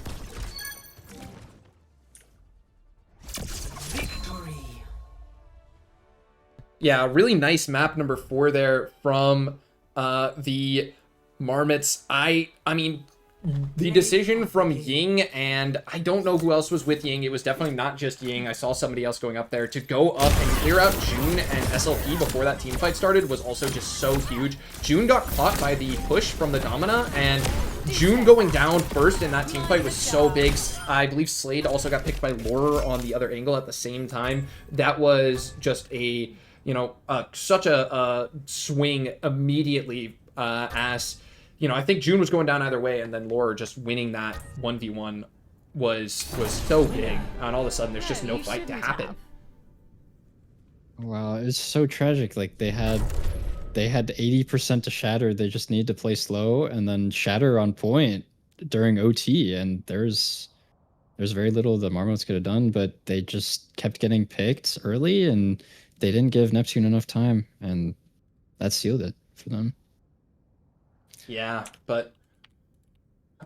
Yeah, really nice map number 4 there from the Marmots. I mean, the decision from Ying, and I don't know who else was with Ying. It was definitely not just Ying. I saw somebody else going up there to go up and clear out June and SLP before that team fight started was also just so huge. June got caught by the push from the Domina, and June going down first in that team fight was so big. I believe Slade also got picked by Laura on the other angle at the same time. That was just a, you know, such a swing immediately as, you know, I think June was going down either way, and then Laura just winning that 1v1 was so big, and all of a sudden there's just no fight to happen. Wow, it's so tragic. Like they had 80% to shatter. They just need to play slow and then shatter on point during OT, and there's very little the Marmots could have done, but they just kept getting picked early, and they didn't give Neptune enough time, and that sealed it for them. Yeah, but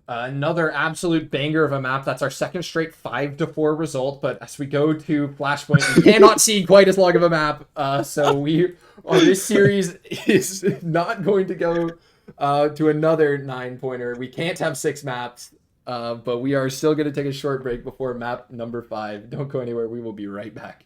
another absolute banger of a map. That's our second straight 5-4 result, but as we go to Flashpoint, we cannot see quite as long of a map, so we on this series is not going to go to another 9-pointer. We can't have 6 maps, but we are still going to take a short break before map number 5. Don't go anywhere. We will be right back.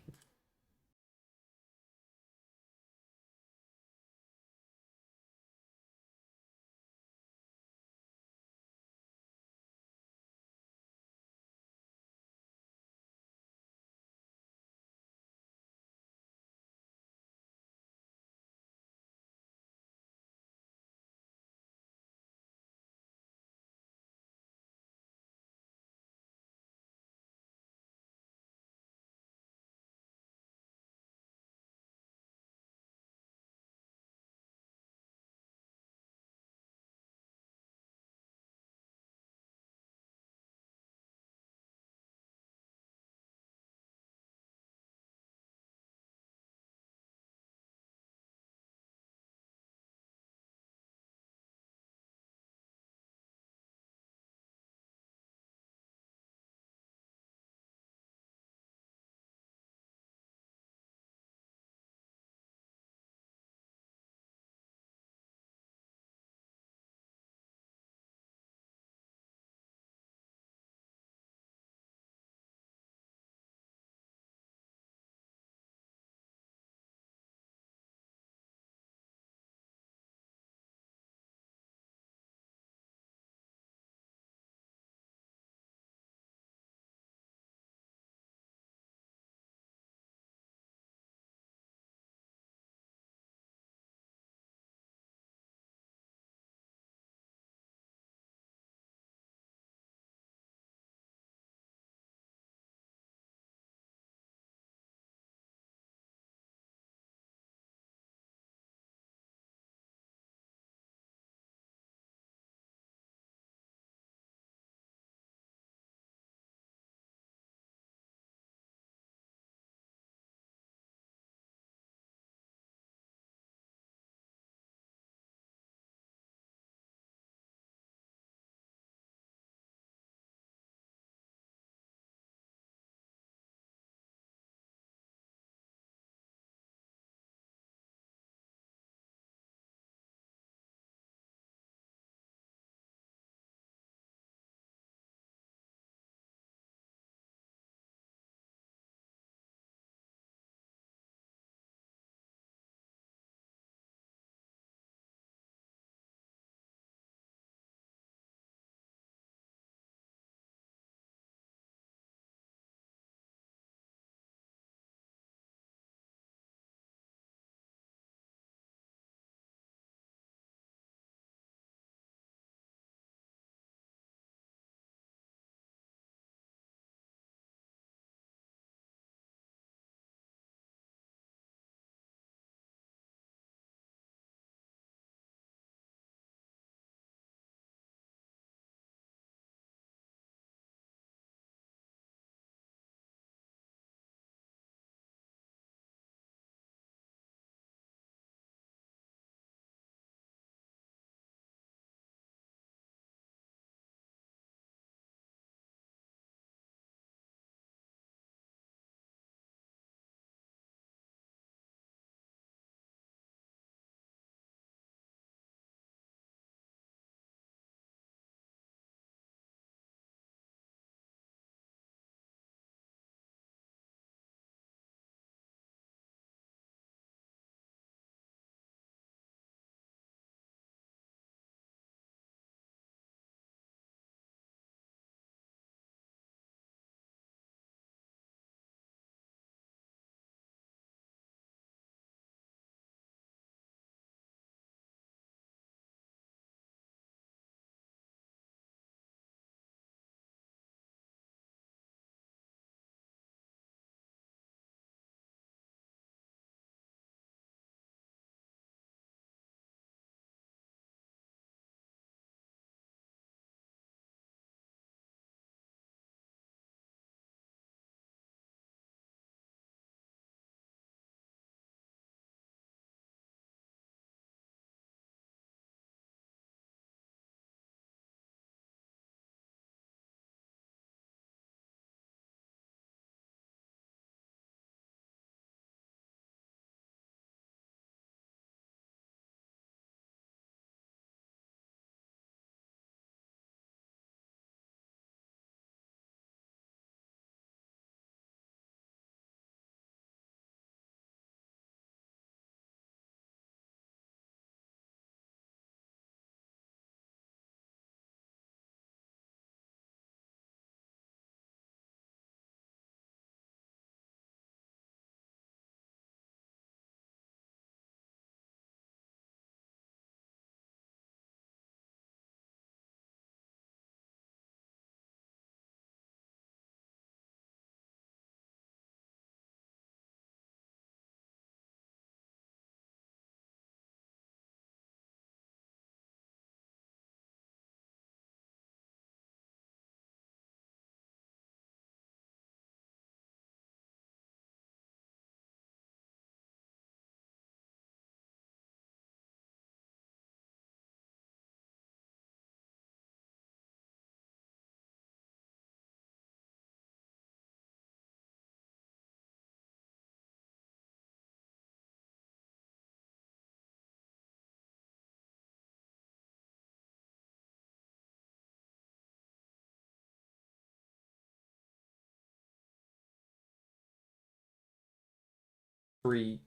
3.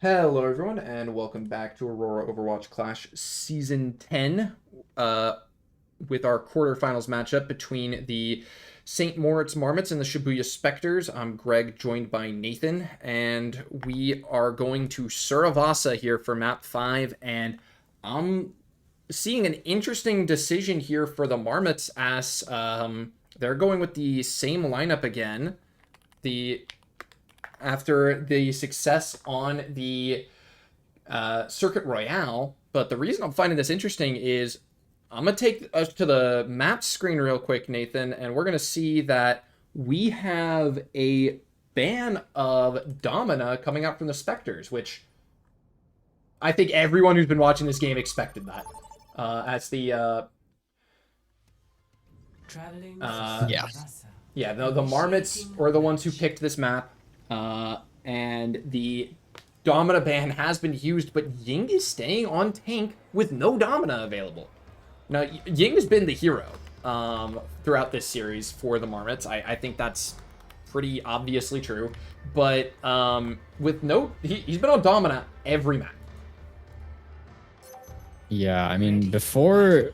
Hello everyone, and welcome back to Aurora Overwatch Clash Season 10, with our quarterfinals matchup between the St. Moritz Marmots and the Shibuya Spectres. I'm Greg, joined by Nathan, and we are going to Suravasa here for map 5, and I'm seeing an interesting decision here for the Marmots as they're going with the same lineup again. After the success on the Circuit Royale. But the reason I'm finding this interesting is I'm going to take us to the map screen real quick, Nathan, and we're going to see that we have a ban of Domina coming out from the Spectres, which I think everyone who's been watching this game expected that. As the... the Marmots were the ones who picked this map. And the Domina ban has been used, but Ying is staying on tank with no Domina available. Now, Ying has been the hero throughout this series for the Marmots. I think that's pretty obviously true. But with no... He's been on Domina every map. Yeah, I mean, before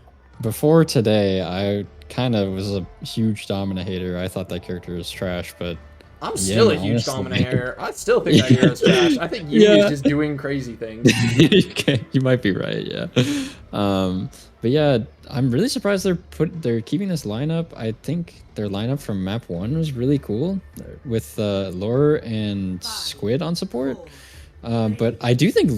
today, I kind of was a huge Domina hater. I thought that character was trash, but... I'm still a huge Dominator. I still think that hero's trash. I think Ying is just doing crazy things. You might be right, yeah. But yeah, I'm really surprised they're keeping this lineup. I think their lineup from map 1 was really cool with Lore and Squid on support. But I do think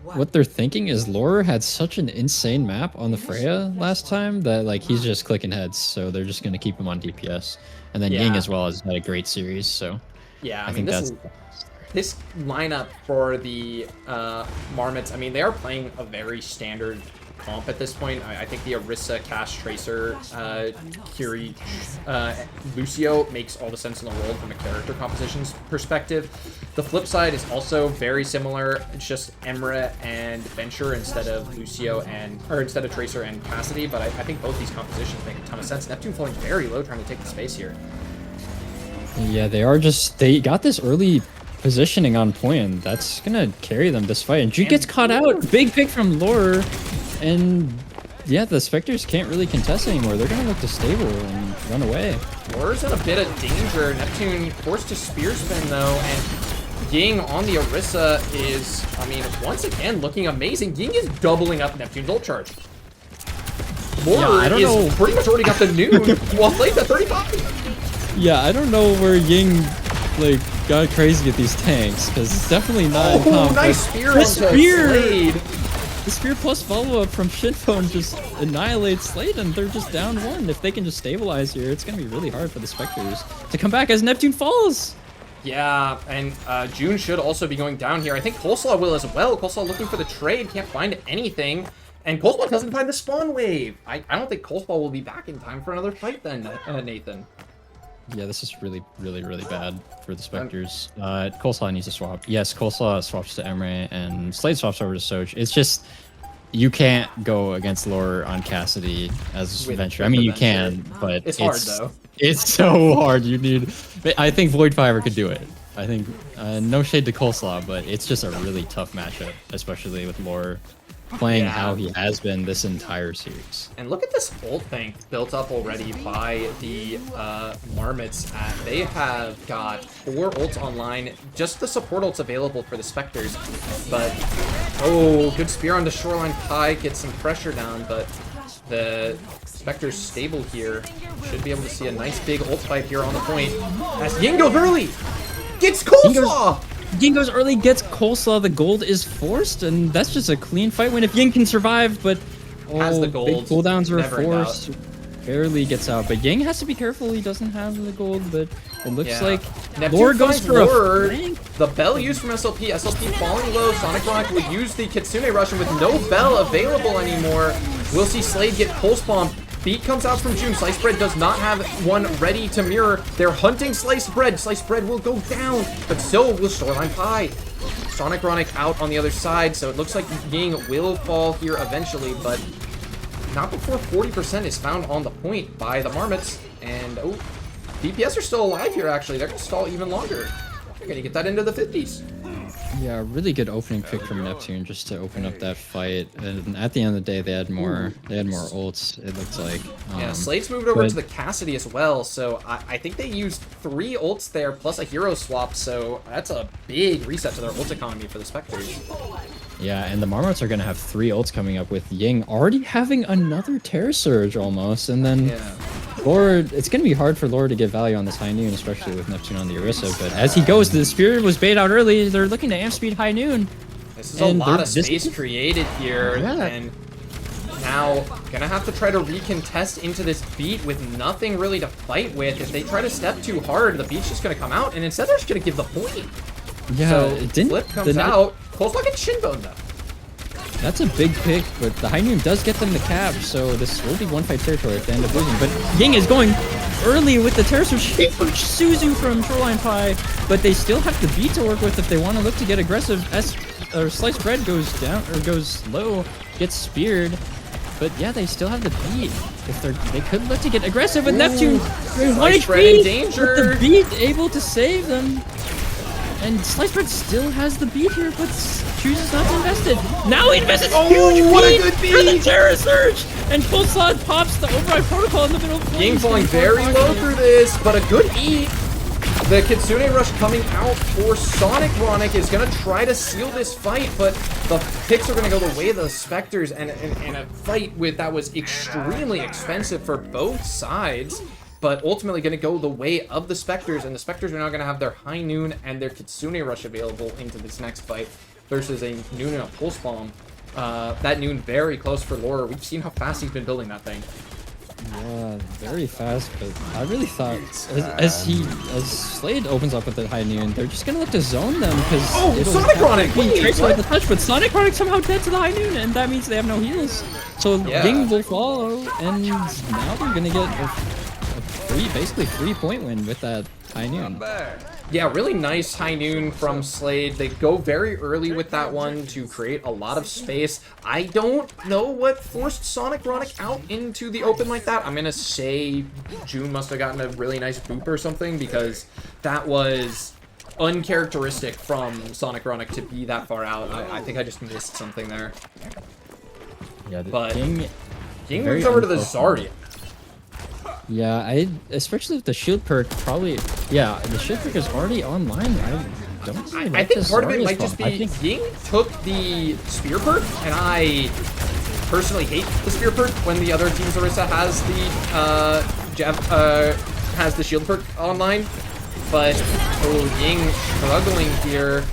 what they're thinking is Lore had such an insane map on the Freya last time that like he's just clicking heads, so they're just gonna keep him on DPS. And then Ying as well has had a great series, so yeah, I mean this lineup for the Marmots, I mean they are playing a very standard comp at this point. I think the Orisa, Cash, Tracer, Kiri, Lucio makes all the sense in the world from a character compositions perspective. The flip side is also very similar. It's just Emra and Venture instead of instead of Tracer and Cassidy. But I think both these compositions make a ton of sense. Neptune falling very low, trying to take the space here. Yeah, they got this early positioning on point, and that's gonna carry them this fight. And Jude gets caught out. Big pick from Lore. And yeah, the Spectres can't really contest anymore. They're gonna look to stable and run away. Lore's in a bit of danger. Neptune forced to spear spin though, and Ying on the Orisa is, I mean, once again looking amazing. Ying is doubling up Neptune's ult charge. Lore is pretty much already got the noon while playing the 35. Yeah, I don't know where Ying like got crazy at these tanks, because it's definitely not in comp. Nice spear onto Slade. The spear plus follow-up from Shitphone just annihilates Slade, and they're just down 1. If they can just stabilize here, it's going to be really hard for the Spectres to come back as Neptune falls. Yeah, and June should also be going down here. I think Coleslaw will as well. Coleslaw looking for the trade, can't find anything. And Coleslaw doesn't find the spawn wave. I don't think Coleslaw will be back in time for another fight then, Nathan. Yeah, this is really, really, really bad for the Spectres. Coleslaw needs to swap. Yes, Coleslaw swaps to Emre, and Slade swaps over to Soch. It's just, you can't go against Lore on Cassidy as Venture. I mean, you can, but it's hard, though. It's so hard. I think Void Fiver could do it. I think, no shade to Coleslaw, but it's just a really tough matchup, especially with Lore playing how he has been this entire series. And look at this ult bank built up already by the Marmots. They have got 4 ults online, just the support ults available for the Spectres. But, good spear on the Shoreline Pie, gets some pressure down, but the Spectres stable here. Should be able to see a nice big ult fight here on the point. As Ying goes early! Gets Coleslaw! Ying goes early, gets Coleslaw, the gold is forced, and that's just a clean fight win if Ying can survive, but has the gold. Big cooldowns are forced. Barely gets out, but Ying has to be careful, he doesn't have the gold, but it looks like Lore goes for a flank. The Bell used from SLP. SLP falling low. Sonic Rock will use the Kitsune Rush, and with no Bell available anymore, we'll see Slade get Pulse Bomb. Beat comes out from June. Sliced Bread does not have one ready to mirror. They're hunting Sliced Bread. Sliced Bread will go down, but so will Shoreline Pie. Sonic Ronic out on the other side, so it looks like Ying will fall here eventually, but not before 40% is found on the point by the Marmots. And DPS are still alive here, actually. They're going to stall even longer. They're going to get that into the 50s. Yeah, really good opening pick from Neptune just to open up that fight. And at the end of the day, they had more ults, it looks like. Yeah, Slade's moved over to the Cassidy as well, so I think they used 3 ults there plus a hero swap, so that's a big reset to their ult economy for the Spectres. Yeah, and the Marmots are going to have 3 ults coming up with Ying already having another Terror Surge almost, and then Lord, it's going to be hard for Lord to get value on this High Noon, especially with Neptune on the Orisa, but as he goes, the Spirit was bait out early, they're looking to amp speed High Noon. This is a lot of space created here, and now gonna have to try to recontest into this beat with nothing really to fight with. If they try to step too hard, the beat's just gonna come out, and instead they're just gonna give the point. Yeah, so it didn't. Flip comes out. Coleslaw gets Shinbone though. That's a big pick, but the High Noon does get them the cap, so this will be one fight territory if they end up losing. But Ying is going early with the Terror Surge. Suzu from Shoreline Pie, but they still have the beat to work with if they want to look to get aggressive. Sliced Bread goes down or goes low, gets speared, but yeah, they still have the beat. If they could look to get aggressive with Neptune. Sliced Bread in danger. But the beat able to save them. And Sliced Bread still has the beat here, but chooses not to invest it. Now he invests huge what beat a good for beat! the Terror Surge! And Coleslaw pops the Override Protocol in the middle of the Ying falling very low through this, but a good beat. The Kitsune Rush coming out for Sonic Ronic is going to try to seal this fight, but the picks are going to go the way of the Spectres, and a fight that was extremely expensive for both sides, but ultimately going to go the way of the Spectres, and the Spectres are now going to have their High Noon and their Kitsune Rush available into this next fight versus a Noon and a Pulse Bomb. That Noon very close for Laura. We've seen how fast he's been building that thing. Yeah, very fast, but I really thought as Slade opens up with the High Noon, they're just gonna look to zone them because Sonic Ronic! The touch, but Sonic Ronic somehow dead to the High Noon, and that means they have no heals. So Ying will follow, and now they're gonna get basically 3-point win with that High Noon. Yeah, really nice High Noon from Slade. They go very early with that one to create a lot of space. I don't know what forced Sonic Ronic out into the open like that. I'm gonna say June must have gotten a really nice boop or something, because that was uncharacteristic from Sonic Ronic to be that far out. I think I just missed something there. Yeah, but Ying moves over to the Zarya. Yeah, especially with the shield perk, probably. Yeah, the shield perk is already online. I don't really I think part of it might just be Ying took the spear perk, and I personally hate the spear perk when the other team's Orisa has the shield perk online. But Ying struggling here.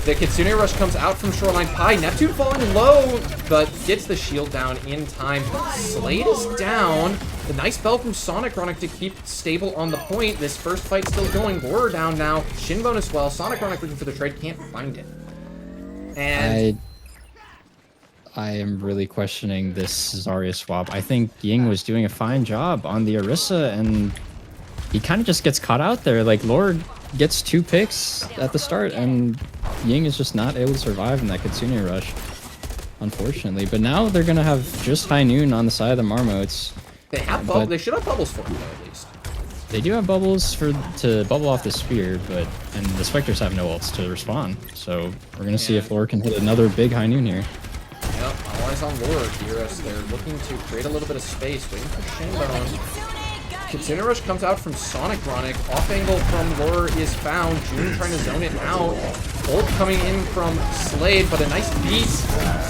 The Kitsune Rush comes out from Shoreline Pie. Neptune falling low, but gets the shield down in time. Slade is down. The nice spell from Sonic Ronic to keep stable on the point. This first fight still going. Laura down now. Shinbone as well. Sonic Ronic looking for the trade. Can't find it. And I am really questioning this Zarya swap. I think Ying was doing a fine job on the Orisa, and he kind of just gets caught out there. Like, Lord gets 2 picks at the start, and Ying is just not able to survive in that Kitsune Rush, unfortunately. But now they're gonna have just High Noon on the side of the Marmots. They have they should have bubbles for him though, at least. They do have bubbles to bubble off the spear, and the Spectres have no ults to respond. So we're gonna see if Laura can hit another big High Noon here. Yep, all eyes on Laura here as they're looking to create a little bit of space, waiting for Shinbone. Kitsune Rush comes out from Sonic Ronic. Off angle from Lure is found. June trying to zone it out. Ult coming in from Slade, but a nice beat.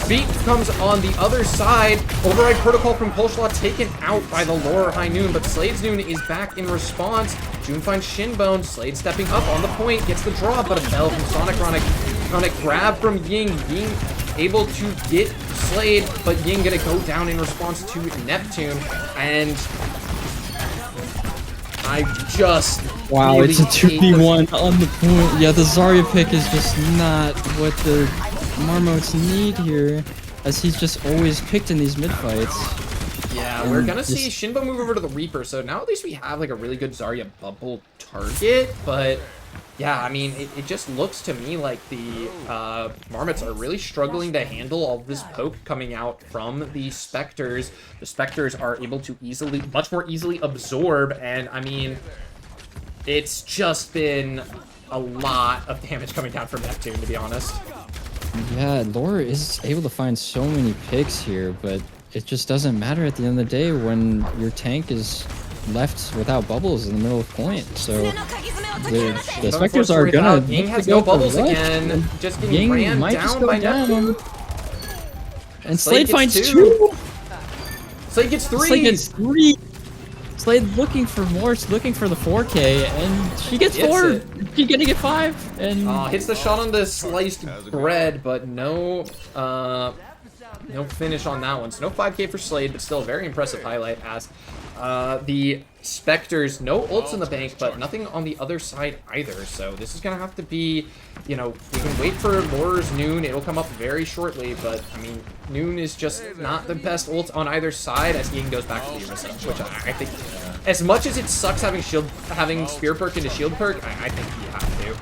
Beat comes on the other side. Override Protocol from Coleslaw taken out by the Lure High Noon, but Slade's Noon is back in response. June finds Shinbone. Slade stepping up on the point, gets the draw, but a bell from Sonic Ronic. Ronic grab from Ying. Ying able to get Slade, but Ying gonna go down in response to Neptune, and I just really it's a 2v1 on the point. Yeah, the Zarya pick is just not what the Marmots need here, as he's just always picked in these mid fights. Yeah, we're gonna see Shinbone move over to the Reaper, so now at least we have like a really good Zarya bubble target, but yeah, I mean, it just looks to me like the Marmots are really struggling to handle all this poke coming out from the Spectres. The Spectres are able to much more easily absorb, and I mean, It's just been a lot of damage coming down from Neptune, to be honest. Yeah, Laura is able to find so many picks here, but it just doesn't matter at the end of the day when your tank is left without bubbles in the middle of point. So the Spectres are gonna Ying has no bubbles again. Just getting Ying ran might down just go by down. Neptune. And Slade Slade finds gets 2. Slade gets 3. Slade gets 3. Slade looking for more, looking for the 4K, and she gets 4. She's gonna get 5, and Hits the shot on the sliced bread, but no finish on that one. So no 5K for Slade, but still a very impressive highlight as the Spectres, no ults in the bank, but nothing on the other side either. So this is gonna have to be, we can wait for Laura's Noon. It'll come up very shortly, but I mean, Noon is just not the best ult on either side as Ying goes back to the Orisa, which I think, as much as it sucks having Spear perk into shield perk, I think you have to.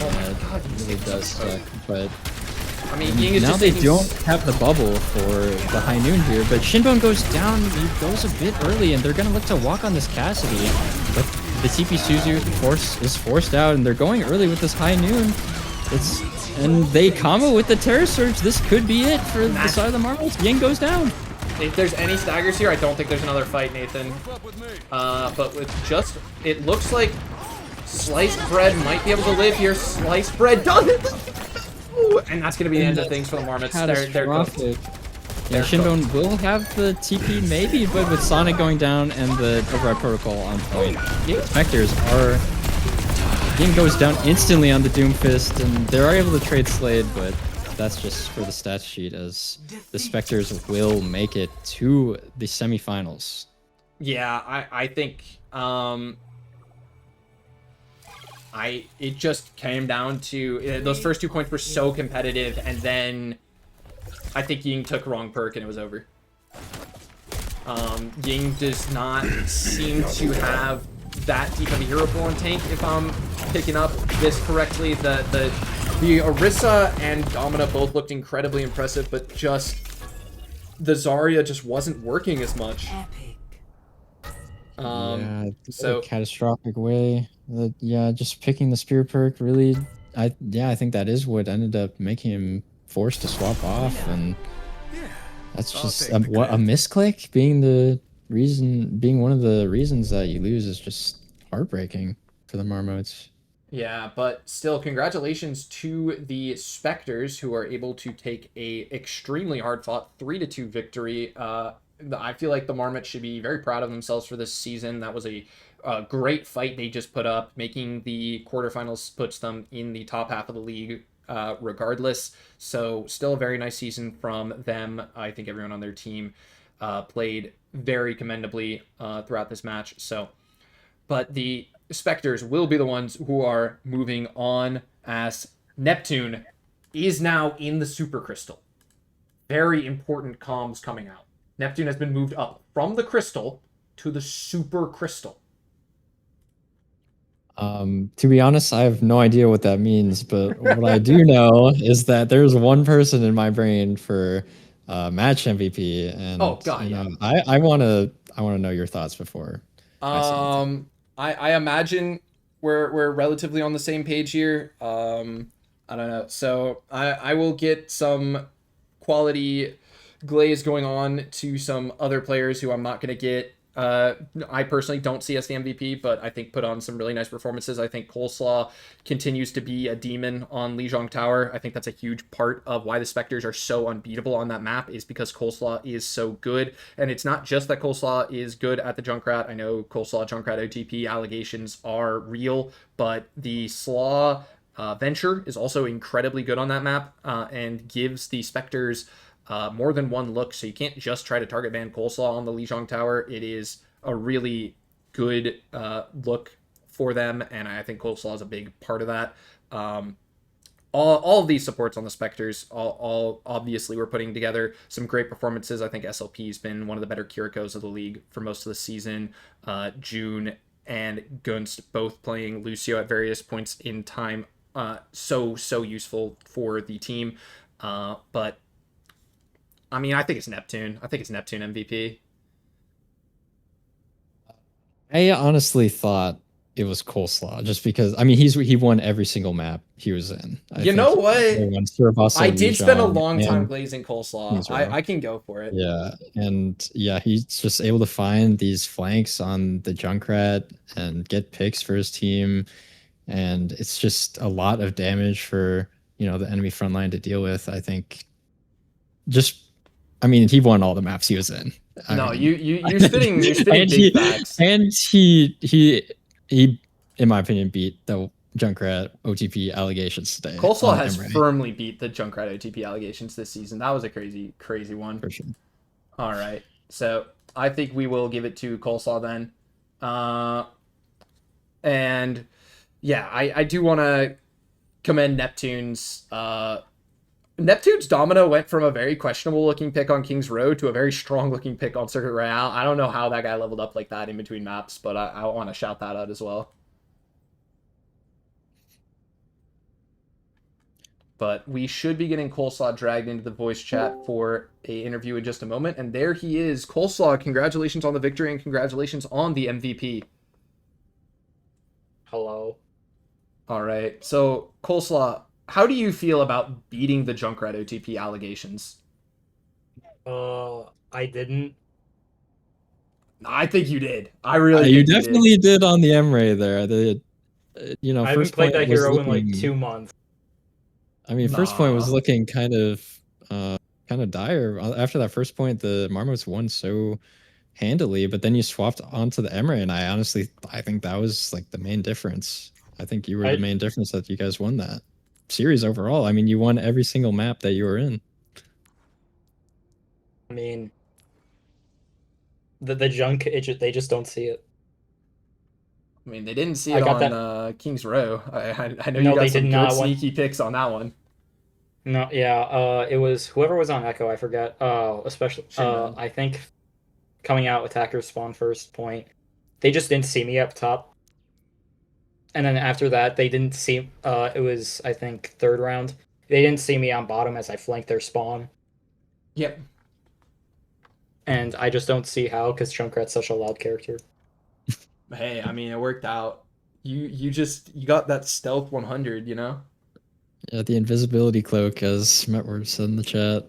Oh my god, it really does suck, but I mean, Ying is now just they taking... don't have the bubble for the high noon here, but Shinbone goes down. He goes a bit early, and they're gonna look to walk on this Cassidy, but the TP Suzu is forced out, and they're going early with this high noon. And they combo with the Terror Surge. This could be it for the side of the Marmots. Ying goes down. If there's any staggers here, I don't think there's another fight, Nathan. But with just, it looks like Sliced Bread might be able to live here. Sliced Bread does it! And that's going to be the end of things for the Marmots. They're cooked. Yeah, Shinbone will have the TP maybe, but with Sonic going down and the Override Protocol on point, Spectres are... Ying goes down instantly on the Doomfist, and they're able to trade Slade, but that's just for the stat sheet, as the Spectres will make it to the semifinals. Yeah, I think... it just came down to those first 2 points were so competitive, and then I think Ying took wrong perk and it was over. Ying does not seem to have that deep of a hero pool in tank, if I'm picking up this correctly. The Orisa and Domina both looked incredibly impressive, but just the Zarya just wasn't working as much. Yeah, so a catastrophic way. Yeah, just picking the spear perk really. I think that is what ended up making him forced to swap off, and that's just a misclick being one of the reasons that you lose is just heartbreaking for the Marmots. Yeah, but still, congratulations to the Spectres, who are able to take a extremely hard-fought 3-2 victory. I feel like the Marmots should be very proud of themselves for this season. That was a great fight they just put up. Making the quarterfinals puts them in the top half of the league regardless. So still a very nice season from them. I think everyone on their team played very commendably throughout this match. But the Spectres will be the ones who are moving on, as Neptune is now in the Super Crystal. Very important comms coming out. Neptune has been moved up from the Crystal to the Super Crystal. To be honest, I have no idea what that means, but what I do know is that there's one person in my brain for match MVP, and oh god, yeah. I want to know your thoughts before. I imagine we're relatively on the same page here. I don't know. So I will get some quality glaze going on to some other players who I'm not going to get. I personally don't see as the MVP, but I think put on some really nice performances. I think Coleslaw continues to be a demon on Lijiang Tower. I think that's a huge part of why the Spectres are so unbeatable on that map, is because Coleslaw is so good. And it's not just that Coleslaw is good at the Junkrat. I know Coleslaw Junkrat OTP allegations are real, but the Slaw Venture is also incredibly good on that map and gives the Spectres more than one look, so you can't just try to target ban Coleslaw on the Lijiang Tower. It is a really good look for them, and I think Coleslaw is a big part of that. All of these supports on the Spectres, all obviously we're putting together some great performances. I think SLP has been one of the better Kirikos of the league for most of the season. June and Gunst both playing Lucio at various points in time. So useful for the team. But I mean, I think it's Neptune. I think it's Neptune MVP. I honestly thought it was Coleslaw, just because I mean he won every single map he was in. You know what? I did spend a Legion long time and glazing Coleslaw. Kings Row. I can go for it. Yeah, and yeah, he's just able to find these flanks on the Junkrat and get picks for his team, and it's just a lot of damage for the enemy front line to deal with. I think I mean, he won all the maps he was in. No, you're spitting big facts. And he in my opinion beat the Junkrat OTP allegations today. Coleslaw has firmly beat the Junkrat OTP allegations this season. That was a crazy one. For sure. All right. So I think we will give it to Coleslaw then. And yeah, I do want to commend Neptune's Domino went from a very questionable looking pick on King's Road to a very strong looking pick on Circuit Royale. I don't know how that guy leveled up like that in between maps, but I want to shout that out as well. But we should be getting Coleslaw dragged into the voice chat for an interview in just a moment. And there he is. Coleslaw, congratulations on the victory and congratulations on the MVP. Hello. All right. So, Coleslaw, how do you feel about beating the Junkrat OTP allegations? I didn't. I think you did. I really think you definitely did on the M-Ray there. I haven't played that hero in like 2 months. I mean, first point was looking kind of dire. After that first point, the Marmots won so handily, but then you swapped onto the Emre, and I think that was like the main difference. I think you were the main difference that you guys won that series overall. I mean, you won every single map that you were in. I mean, the junk, they just don't see it. I mean, they didn't see it on King's Row. I know you got some good sneaky picks on that one. No, yeah, it was whoever was on Echo, I forget. Especially, I think coming out, attackers spawn first point. They just didn't see me up top. And then after that, they didn't see, it was, I think, third round. They didn't see me on bottom as I flanked their spawn. Yep. And I just don't see how, because Junkrat's such a loud character. Hey, I mean, it worked out. You got that stealth 100, you know? Yeah, the invisibility cloak, as Metward said in the chat.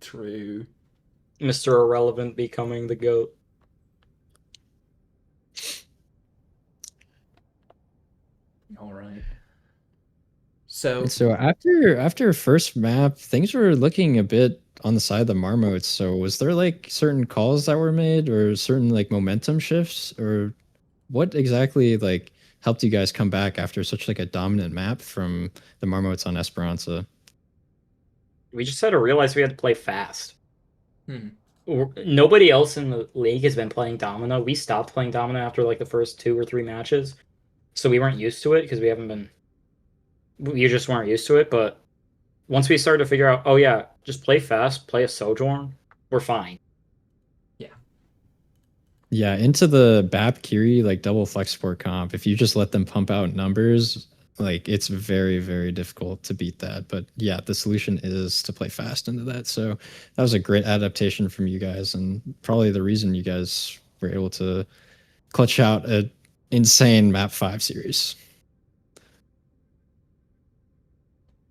True. Mr. Irrelevant becoming the GOAT. All right. So after first map, things were looking a bit on the side of the Marmots. So was there like certain calls that were made, or certain like momentum shifts, or what exactly like helped you guys come back after such like a dominant map from the Marmots on Esperanza? We just had to realize we had to play fast. Nobody else in the league has been playing Domino. We stopped playing Domino after like the first 2 or 3 matches. So we weren't used to it because we just weren't used to it. But once we started to figure out, oh yeah, just play fast, play a Sojourn, we're fine. Yeah, into the BAP Kiri like double flex support comp, if you just let them pump out numbers, like it's very, very difficult to beat that. But yeah, the solution is to play fast into that. So that was a great adaptation from you guys, and probably the reason you guys were able to clutch out an insane map 5 series.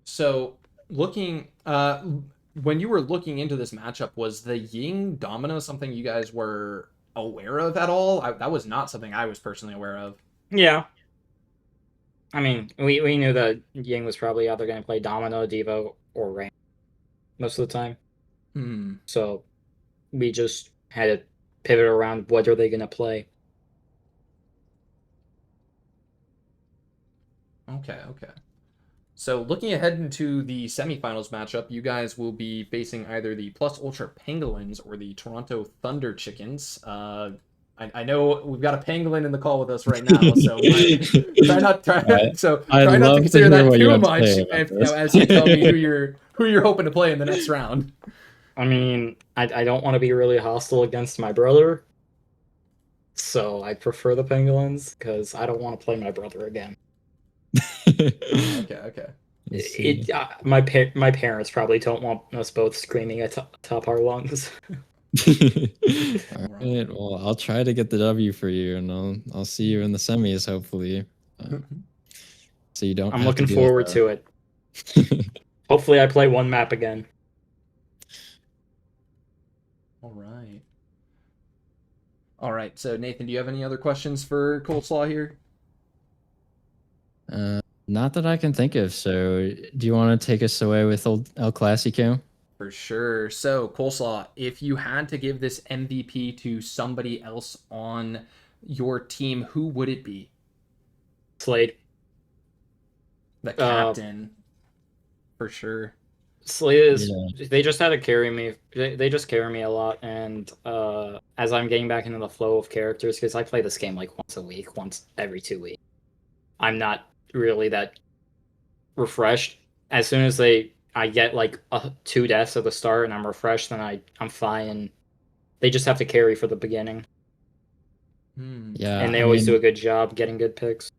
So looking when you were looking into this matchup, was the Ying Domino something you guys were aware of at all? That was not something I was personally aware of. Yeah. I mean, we knew that Ying was probably either going to play Domino, Devo, or Rain most of the time. So we just had to pivot around what are they going to play. Okay. So looking ahead into the semifinals matchup, you guys will be facing either the Plus Ultra Pangolins or the Toronto Thunder Chickens. I know we've got a pangolin in the call with us right now, so try not to consider that too much as you tell me who you're hoping to play in the next round. I mean, I don't want to be really hostile against my brother, so I prefer the Pangolins because I don't want to play my brother again. Okay. My parents probably don't want us both screaming at top our lungs. All right. Well, I'll try to get the W for you, and I'll see you in the semis, hopefully. So you don't I'm have to looking deal forward with to it. that. Hopefully, I play one map again. All right. All right. So Nathan, do you have any other questions for Coleslaw here? Not that I can think of. So, do you want to take us away with old El Clasico? For sure. So, Coleslaw, if you had to give this MVP to somebody else on your team, who would it be? Slade. The captain. For sure. Slade is. Yeah. They just had to carry me. They just carry me a lot, and as I'm getting back into the flow of characters, because I play this game like once a week, once every 2 weeks. I'm not really that refreshed. As soon as I get like 2 deaths at the start and I'm refreshed, then I'm fine. And they just have to carry for the beginning. Yeah, And they always do a good job getting good picks.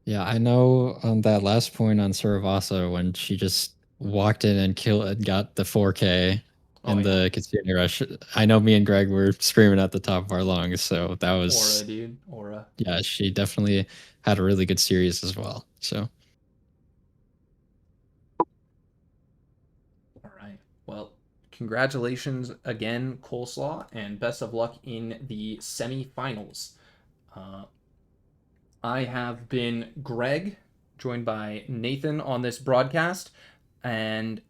Yeah, I know on that last point on Suravasa when she just walked in and got the 4K in the Kitsune Rush. I know me and Greg were screaming at the top of our lungs, so that was Aura, dude. Aura. Yeah, she definitely had a really good series as well. So All right. Well, congratulations again, Coleslaw, and best of luck in the semifinals. I have been Greg, joined by Nathan on this broadcast, and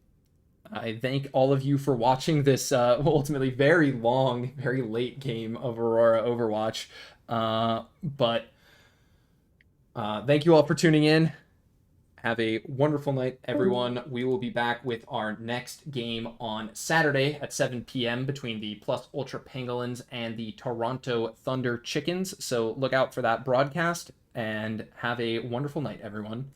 I thank all of you for watching this ultimately very long, very late game of Aurora Overwatch. But thank you all for tuning in. Have a wonderful night, everyone. We will be back with our next game on Saturday at 7 p.m. between the Plus Ultra Pangolins and the Toronto Thunder Chickens. So look out for that broadcast and have a wonderful night, everyone.